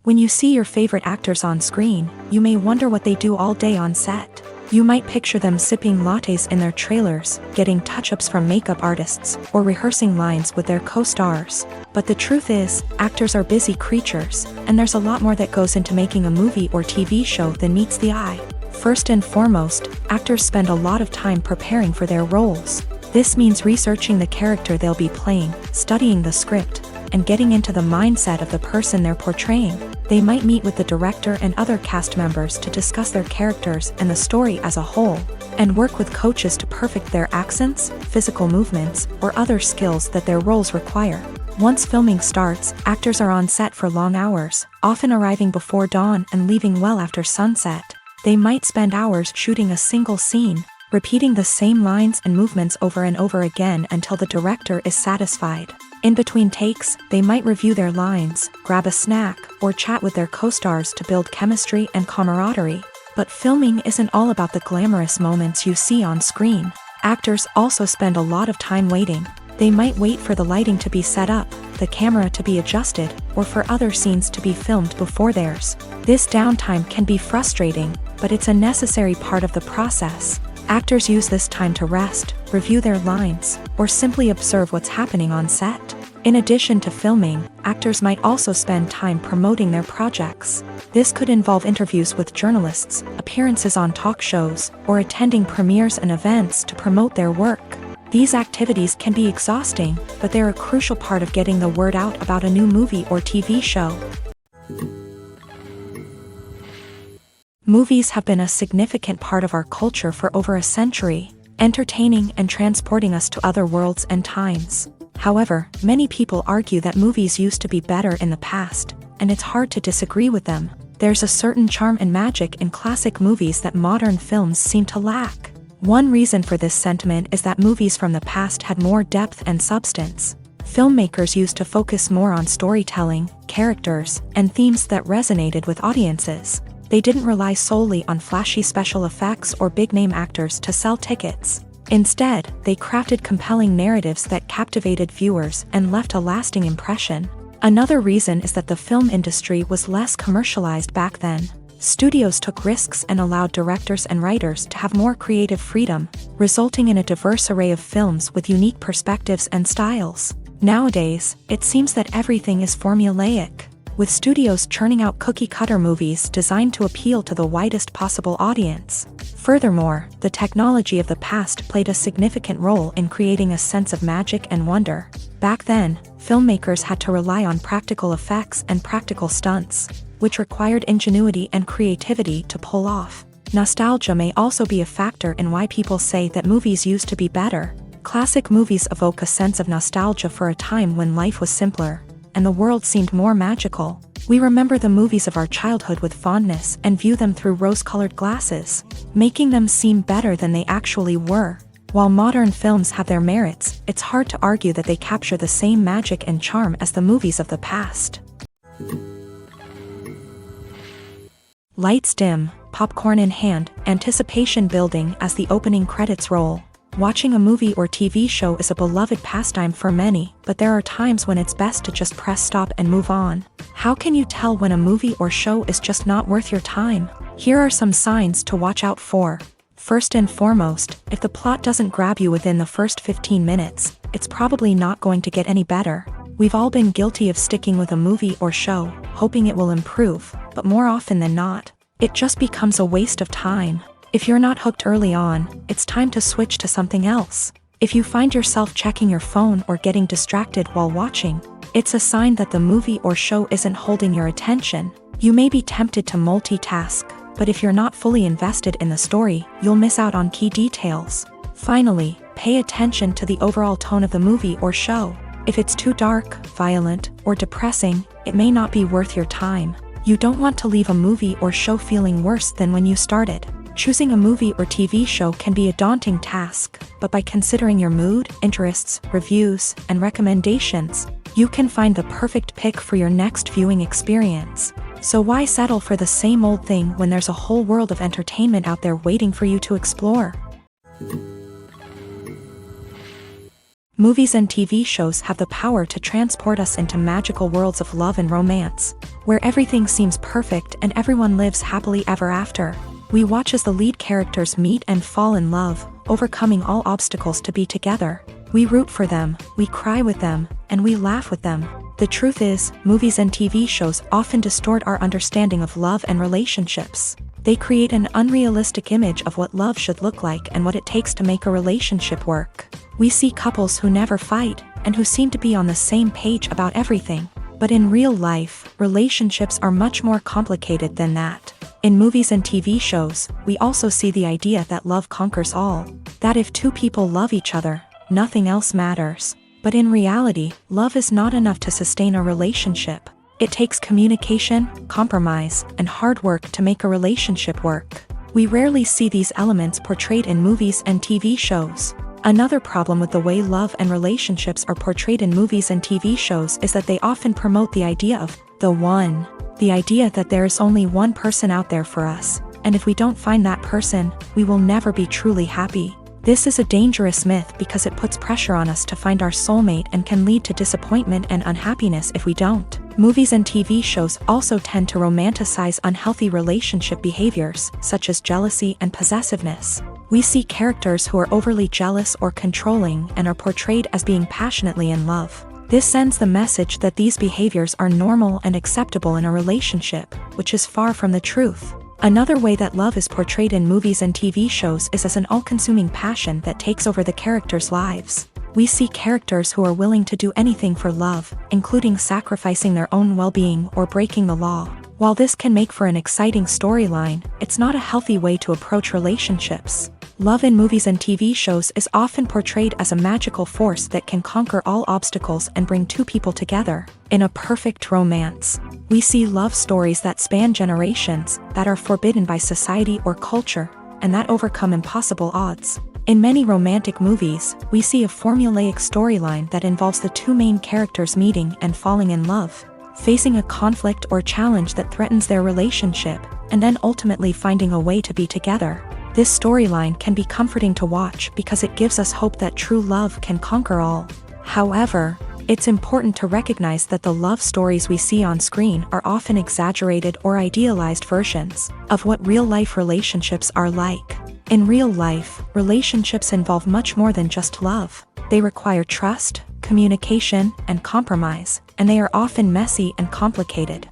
When you see your favorite actors on screen, you may wonder what they do all day on set. You might picture them sipping lattes in their trailers, getting touch-ups from makeup artists, or rehearsing lines with their co-stars. But the truth is, actors are busy creatures, and there's a lot more that goes into making a movie or TV show than meets the eye. First and foremost, actors spend a lot of time preparing for their roles. This means researching the character they'll be playing, studying the script, and getting into the mindset of the person they're portraying. They might meet with the director and other cast members to discuss their characters and the story as a whole, and work with coaches to perfect their accents, physical movements, or other skills that their roles require. Once filming starts, actors are on set for long hours, often arriving before dawn and leaving well after sunset. They might spend hours shooting a single scene, repeating the same lines and movements over and over again until the director is satisfied. In between takes, they might review their lines, grab a snack, or chat with their co-stars to build chemistry and camaraderie. But filming isn't all about the glamorous moments you see on screen. Actors also spend a lot of time waiting. They might wait for the lighting to be set up, the camera to be adjusted, or for other scenes to be filmed before theirs. This downtime can be frustrating, but it's a necessary part of the process. Actors use this time to rest, review their lines, or simply observe what's happening on set. In addition to filming, actors might also spend time promoting their projects. This could involve interviews with journalists, appearances on talk shows, or attending premieres and events to promote their work. These activities can be exhausting, but they're a crucial part of getting the word out about a new movie or TV show. Movies have been a significant part of our culture for over a century, entertaining and transporting us to other worlds and times. However, many people argue that movies used to be better in the past, and it's hard to disagree with them. There's a certain charm and magic in classic movies that modern films seem to lack. One reason for this sentiment is that movies from the past had more depth and substance. Filmmakers used to focus more on storytelling, characters, and themes that resonated with audiences. They didn't rely solely on flashy special effects or big-name actors to sell tickets. Instead, they crafted compelling narratives that captivated viewers and left a lasting impression. Another reason is that the film industry was less commercialized back then. Studios took risks and allowed directors and writers to have more creative freedom, resulting in a diverse array of films with unique perspectives and styles. Nowadays, it seems that everything is formulaic, with studios churning out cookie-cutter movies designed to appeal to the widest possible audience. Furthermore, the technology of the past played a significant role in creating a sense of magic and wonder. Back then, filmmakers had to rely on practical effects and practical stunts, which required ingenuity and creativity to pull off. Nostalgia may also be a factor in why people say that movies used to be better. Classic movies evoke a sense of nostalgia for a time when life was simpler, and the world seemed more magical. We remember the movies of our childhood with fondness and view them through rose-colored glasses, making them seem better than they actually were. While modern films have their merits, it's hard to argue that they capture the same magic and charm as the movies of the past. Lights dim, popcorn in hand, anticipation building as the opening credits roll. Watching a movie or TV show is a beloved pastime for many, but there are times when it's best to just press stop and move on. How can you tell when a movie or show is just not worth your time? Here are some signs to watch out for. First and foremost, if the plot doesn't grab you within the first 15 minutes, it's probably not going to get any better. We've all been guilty of sticking with a movie or show, hoping it will improve, but more often than not, it just becomes a waste of time. If you're not hooked early on, it's time to switch to something else. If you find yourself checking your phone or getting distracted while watching, it's a sign that the movie or show isn't holding your attention. You may be tempted to multitask, but if you're not fully invested in the story, you'll miss out on key details. Finally, pay attention to the overall tone of the movie or show. If it's too dark, violent, or depressing, it may not be worth your time. You don't want to leave a movie or show feeling worse than when you started. Choosing a movie or TV show can be a daunting task, but by considering your mood, interests, reviews, and recommendations, you can find the perfect pick for your next viewing experience. So why settle for the same old thing when there's a whole world of entertainment out there waiting for you to explore? Movies and TV shows have the power to transport us into magical worlds of love and romance, where everything seems perfect and everyone lives happily ever after. We watch as the lead characters meet and fall in love, overcoming all obstacles to be together. We root for them, we cry with them, and we laugh with them. The truth is, movies and TV shows often distort our understanding of love and relationships. They create an unrealistic image of what love should look like and what it takes to make a relationship work. We see couples who never fight, and who seem to be on the same page about everything. But in real life, relationships are much more complicated than that. In movies and TV shows, we also see the idea that love conquers all. That if two people love each other, nothing else matters. But in reality, love is not enough to sustain a relationship. It takes communication, compromise, and hard work to make a relationship work. We rarely see these elements portrayed in movies and TV shows. Another problem with the way love and relationships are portrayed in movies and TV shows is that they often promote the idea of the one. The idea that there is only one person out there for us, and if we don't find that person, we will never be truly happy. This is a dangerous myth because it puts pressure on us to find our soulmate and can lead to disappointment and unhappiness if we don't. Movies and TV shows also tend to romanticize unhealthy relationship behaviors, such as jealousy and possessiveness. We see characters who are overly jealous or controlling and are portrayed as being passionately in love. This sends the message that these behaviors are normal and acceptable in a relationship, which is far from the truth. Another way that love is portrayed in movies and TV shows is as an all-consuming passion that takes over the characters' lives. We see characters who are willing to do anything for love, including sacrificing their own well-being or breaking the law. While this can make for an exciting storyline, it's not a healthy way to approach relationships. Love in movies and TV shows is often portrayed as a magical force that can conquer all obstacles and bring two people together in a perfect romance. We see love stories that span generations, that are forbidden by society or culture, and that overcome impossible odds. In many romantic movies, we see a formulaic storyline that involves the two main characters meeting and falling in love, facing a conflict or challenge that threatens their relationship, and then ultimately finding a way to be together. This storyline can be comforting to watch because it gives us hope that true love can conquer all. However, it's important to recognize that the love stories we see on screen are often exaggerated or idealized versions of what real-life relationships are like. In real life, relationships involve much more than just love. They require trust, communication, and compromise, and they are often messy and complicated.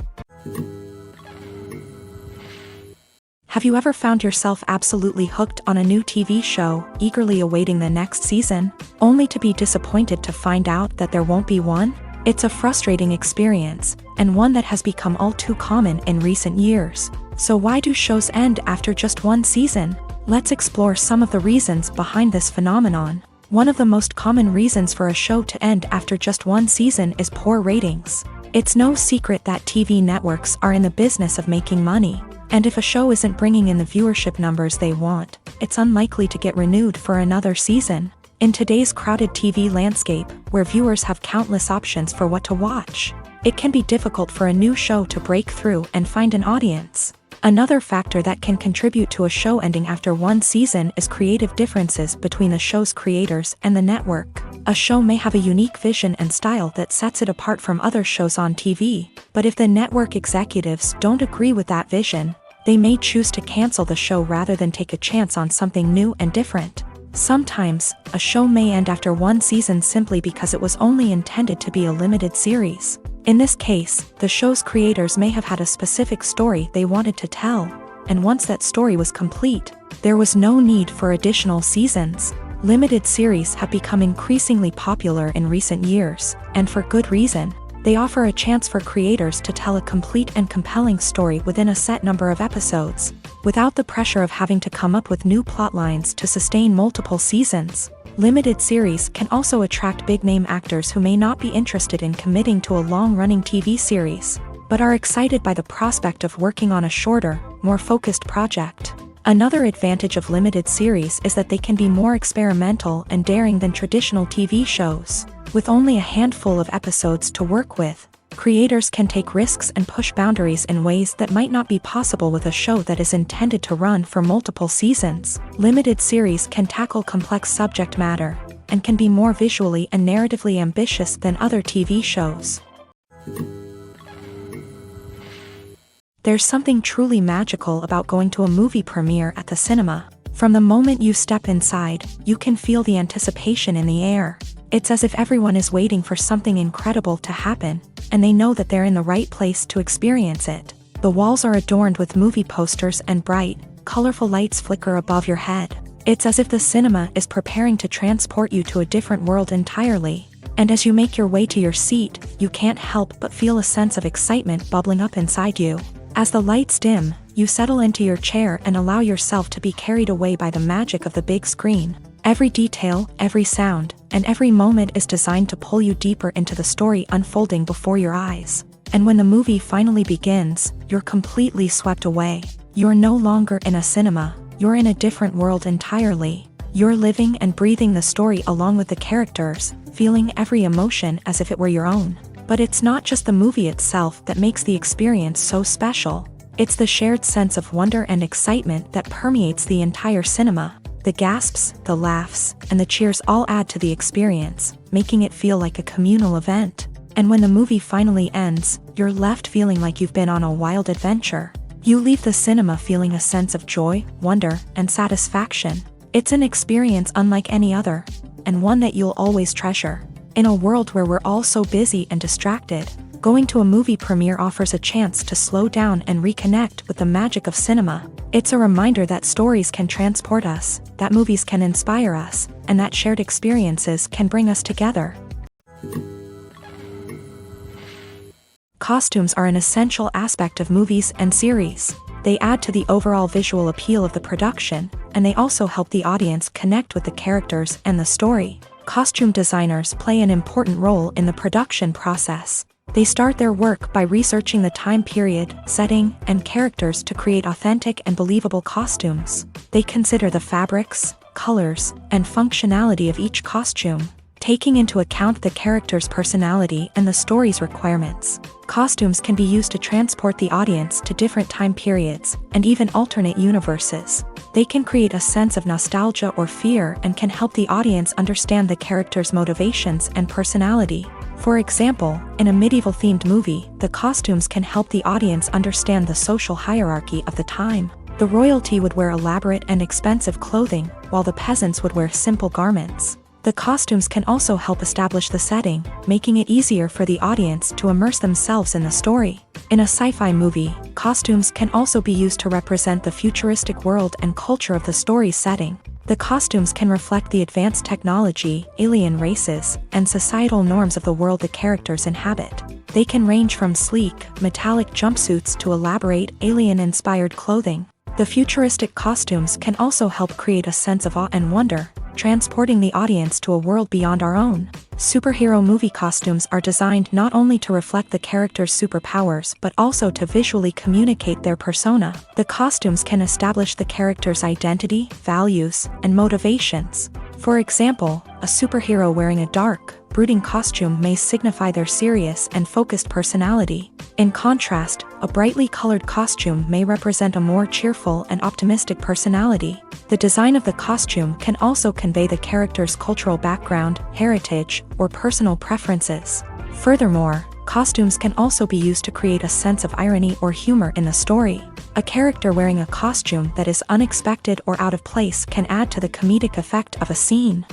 Have you ever found yourself absolutely hooked on a new TV show, eagerly awaiting the next season, only to be disappointed to find out that there won't be one? It's a frustrating experience, and one that has become all too common in recent years. So why do shows end after just one season? Let's explore some of the reasons behind this phenomenon. One of the most common reasons for a show to end after just one season is poor ratings. It's no secret that TV networks are in the business of making money, and if a show isn't bringing in the viewership numbers they want, it's unlikely to get renewed for another season. In today's crowded TV landscape, where viewers have countless options for what to watch, it can be difficult for a new show to break through and find an audience. Another factor that can contribute to a show ending after one season is creative differences between the show's creators and the network. A show may have a unique vision and style that sets it apart from other shows on TV, but if the network executives don't agree with that vision, they may choose to cancel the show rather than take a chance on something new and different. Sometimes, a show may end after one season simply because it was only intended to be a limited series. In this case, the show's creators may have had a specific story they wanted to tell, and once that story was complete, there was no need for additional seasons. Limited series have become increasingly popular in recent years, and for good reason. They offer a chance for creators to tell a complete and compelling story within a set number of episodes, without the pressure of having to come up with new plot lines to sustain multiple seasons. Limited series can also attract big-name actors who may not be interested in committing to a long-running TV series, but are excited by the prospect of working on a shorter, more focused project. Another advantage of limited series is that they can be more experimental and daring than traditional TV shows. With only a handful of episodes to work with, creators can take risks and push boundaries in ways that might not be possible with a show that is intended to run for multiple seasons. Limited series can tackle complex subject matter, and can be more visually and narratively ambitious than other TV shows. There's something truly magical about going to a movie premiere at the cinema. From the moment you step inside, you can feel the anticipation in the air. It's as if everyone is waiting for something incredible to happen, and they know that they're in the right place to experience it. The walls are adorned with movie posters and bright, colorful lights flicker above your head. It's as if the cinema is preparing to transport you to a different world entirely. And as you make your way to your seat, you can't help but feel a sense of excitement bubbling up inside you. As the lights dim, you settle into your chair and allow yourself to be carried away by the magic of the big screen. Every detail, every sound, and every moment is designed to pull you deeper into the story unfolding before your eyes. And when the movie finally begins, you're completely swept away. You're no longer in a cinema, you're in a different world entirely. You're living and breathing the story along with the characters, feeling every emotion as if it were your own. But it's not just the movie itself that makes the experience so special. It's the shared sense of wonder and excitement that permeates the entire cinema. The gasps, the laughs, and the cheers all add to the experience, making it feel like a communal event. And when the movie finally ends, you're left feeling like you've been on a wild adventure. You leave the cinema feeling a sense of joy, wonder, and satisfaction. It's an experience unlike any other, and one that you'll always treasure. In a world where we're all so busy and distracted, going to a movie premiere offers a chance to slow down and reconnect with the magic of cinema. It's a reminder that stories can transport us, that movies can inspire us, and that shared experiences can bring us together. Costumes are an essential aspect of movies and series. They add to the overall visual appeal of the production, and they also help the audience connect with the characters and the story. Costume designers play an important role in the production process. They start their work by researching the time period, setting, and characters to create authentic and believable costumes. They consider the fabrics, colors, and functionality of each costume, taking into account the character's personality and the story's requirements. Costumes can be used to transport the audience to different time periods, and even alternate universes. They can create a sense of nostalgia or fear and can help the audience understand the character's motivations and personality. For example, in a medieval-themed movie, the costumes can help the audience understand the social hierarchy of the time. The royalty would wear elaborate and expensive clothing, while the peasants would wear simple garments. The costumes can also help establish the setting, making it easier for the audience to immerse themselves in the story. In a sci-fi movie, costumes can also be used to represent the futuristic world and culture of the story's setting. The costumes can reflect the advanced technology, alien races, and societal norms of the world the characters inhabit. They can range from sleek, metallic jumpsuits to elaborate, alien-inspired clothing. The futuristic costumes can also help create a sense of awe and wonder, transporting the audience to a world beyond our own. Superhero movie costumes are designed not only to reflect the character's superpowers but also to visually communicate their persona. The costumes can establish the character's identity, values, and motivations. For example, a superhero wearing a dark, brooding costume may signify their serious and focused personality. In contrast, a brightly colored costume may represent a more cheerful and optimistic personality. The design of the costume can also convey the character's cultural background, heritage, or personal preferences. Furthermore, costumes can also be used to create a sense of irony or humor in the story. A character wearing a costume that is unexpected or out of place can add to the comedic effect of a scene.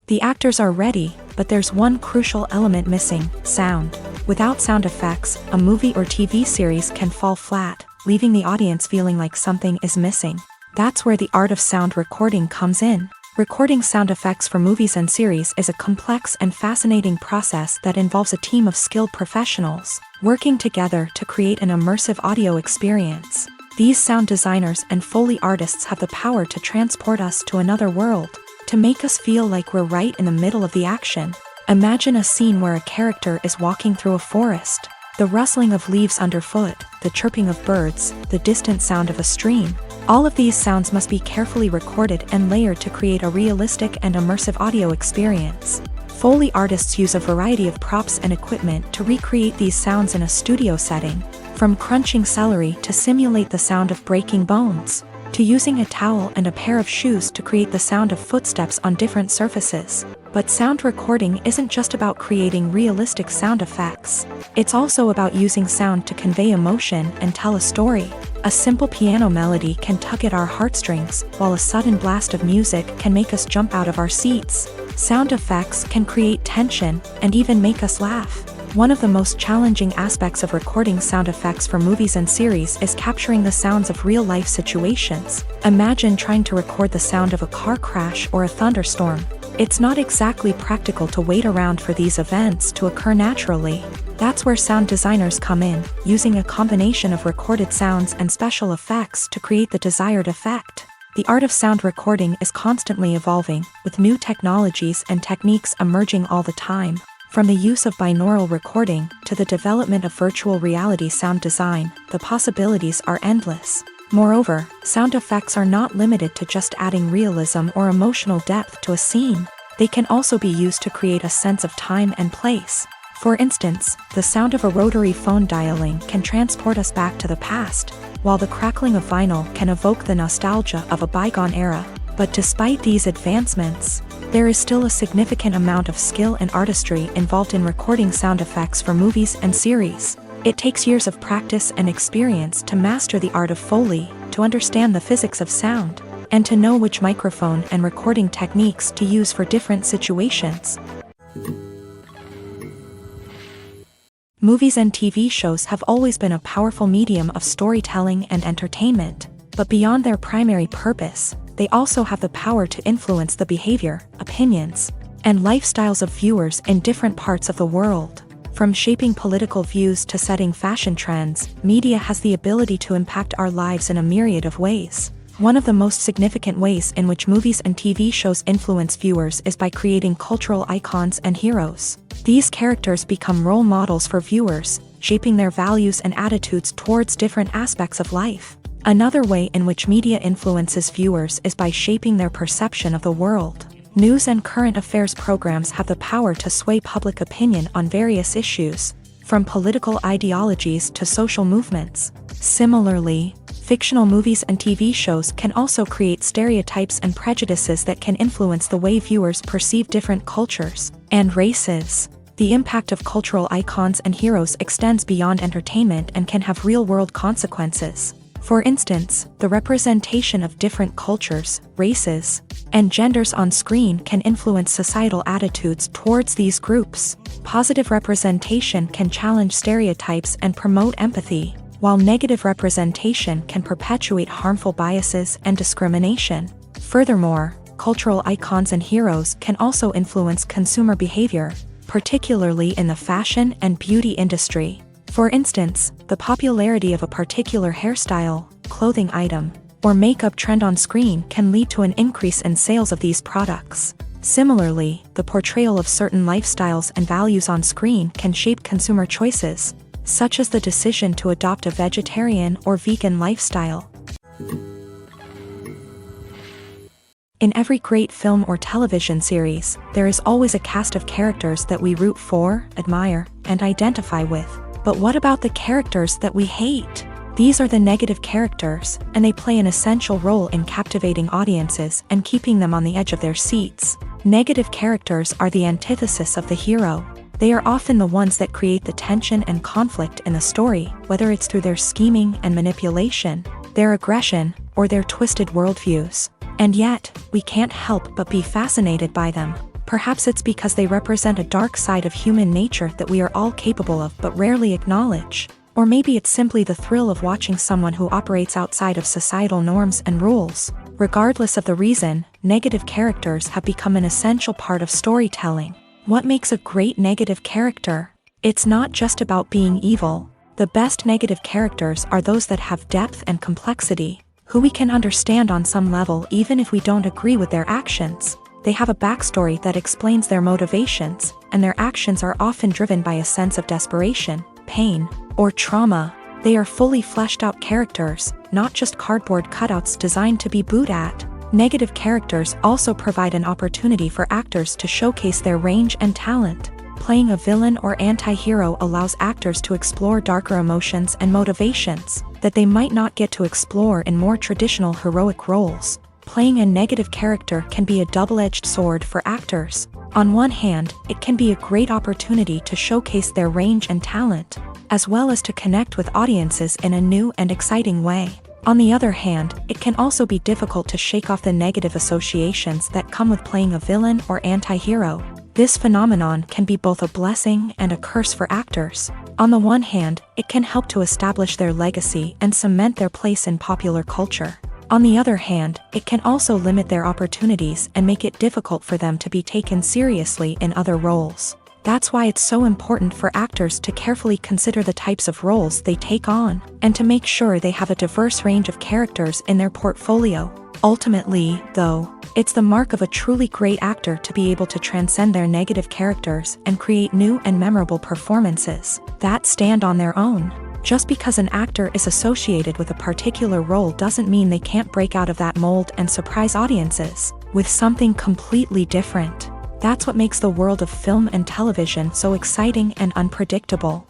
The actors are ready, but there's one crucial element missing: sound. Without sound effects, a movie or TV series can fall flat, leaving the audience feeling like something is missing. That's where the art of sound recording comes in. Recording sound effects for movies and series is a complex and fascinating process that involves a team of skilled professionals working together to create an immersive audio experience. These sound designers and Foley artists have the power to transport us to another world, to make us feel like we're right in the middle of the action. Imagine a scene where a character is walking through a forest. The rustling of leaves underfoot, the chirping of birds, the distant sound of a stream. All of these sounds must be carefully recorded and layered to create a realistic and immersive audio experience. Foley artists use a variety of props and equipment to recreate these sounds in a studio setting, from crunching celery to simulate the sound of breaking bones, to using a towel and a pair of shoes to create the sound of footsteps on different surfaces. But sound recording isn't just about creating realistic sound effects. It's also about using sound to convey emotion and tell a story. A simple piano melody can tug at our heartstrings, while a sudden blast of music can make us jump out of our seats. Sound effects can create tension and even make us laugh. One of the most challenging aspects of recording sound effects for movies and series is capturing the sounds of real-life situations. Imagine trying to record the sound of a car crash or a thunderstorm. It's not exactly practical to wait around for these events to occur naturally. That's where sound designers come in, using a combination of recorded sounds and special effects to create the desired effect. The art of sound recording is constantly evolving, with new technologies and techniques emerging all the time. From the use of binaural recording to the development of virtual reality sound design, the possibilities are endless. Moreover, sound effects are not limited to just adding realism or emotional depth to a scene. They can also be used to create a sense of time and place. For instance, the sound of a rotary phone dialing can transport us back to the past, while the crackling of vinyl can evoke the nostalgia of a bygone era. But despite these advancements, there is still a significant amount of skill and artistry involved in recording sound effects for movies and series. It takes years of practice and experience to master the art of Foley, to understand the physics of sound, and to know which microphone and recording techniques to use for different situations. Movies and TV shows have always been a powerful medium of storytelling and entertainment, but beyond their primary purpose, they also have the power to influence the behavior, opinions, and lifestyles of viewers in different parts of the world. From shaping political views to setting fashion trends, media has the ability to impact our lives in a myriad of ways. One of the most significant ways in which movies and TV shows influence viewers is by creating cultural icons and heroes. These characters become role models for viewers, shaping their values and attitudes towards different aspects of life. Another way in which media influences viewers is by shaping their perception of the world. News and current affairs programs have the power to sway public opinion on various issues, from political ideologies to social movements. Similarly, fictional movies and TV shows can also create stereotypes and prejudices that can influence the way viewers perceive different cultures and races. The impact of cultural icons and heroes extends beyond entertainment and can have real-world consequences. For instance, the representation of different cultures, races, and genders on screen can influence societal attitudes towards these groups. Positive representation can challenge stereotypes and promote empathy, while negative representation can perpetuate harmful biases and discrimination. Furthermore, cultural icons and heroes can also influence consumer behavior, particularly in the fashion and beauty industry. For instance, the popularity of a particular hairstyle, clothing item, or makeup trend on screen can lead to an increase in sales of these products. Similarly, the portrayal of certain lifestyles and values on screen can shape consumer choices, such as the decision to adopt a vegetarian or vegan lifestyle. In every great film or television series, there is always a cast of characters that we root for, admire, and identify with. But what about the characters that we hate? These are the negative characters, and they play an essential role in captivating audiences and keeping them on the edge of their seats. Negative characters are the antithesis of the hero. They are often the ones that create the tension and conflict in the story, whether it's through their scheming and manipulation, their aggression, or their twisted worldviews. And yet, we can't help but be fascinated by them. Perhaps it's because they represent a dark side of human nature that we are all capable of but rarely acknowledge. Or maybe it's simply the thrill of watching someone who operates outside of societal norms and rules. Regardless of the reason, negative characters have become an essential part of storytelling. What makes a great negative character? It's not just about being evil. The best negative characters are those that have depth and complexity, who we can understand on some level even if we don't agree with their actions. They have a backstory that explains their motivations, and their actions are often driven by a sense of desperation, pain, or trauma. They are fully fleshed out characters, not just cardboard cutouts designed to be booed at. Negative characters also provide an opportunity for actors to showcase their range and talent. Playing a villain or anti-hero allows actors to explore darker emotions and motivations that they might not get to explore in more traditional heroic roles. Playing a negative character can be a double-edged sword for actors. On one hand, it can be a great opportunity to showcase their range and talent, as well as to connect with audiences in a new and exciting way. On the other hand, it can also be difficult to shake off the negative associations that come with playing a villain or anti-hero. This phenomenon can be both a blessing and a curse for actors. On the one hand, it can help to establish their legacy and cement their place in popular culture. On the other hand, it can also limit their opportunities and make it difficult for them to be taken seriously in other roles. That's why it's so important for actors to carefully consider the types of roles they take on, and to make sure they have a diverse range of characters in their portfolio. Ultimately, though, it's the mark of a truly great actor to be able to transcend their negative characters and create new and memorable performances that stand on their own. Just because an actor is associated with a particular role doesn't mean they can't break out of that mold and surprise audiences with something completely different. That's what makes the world of film and television so exciting and unpredictable.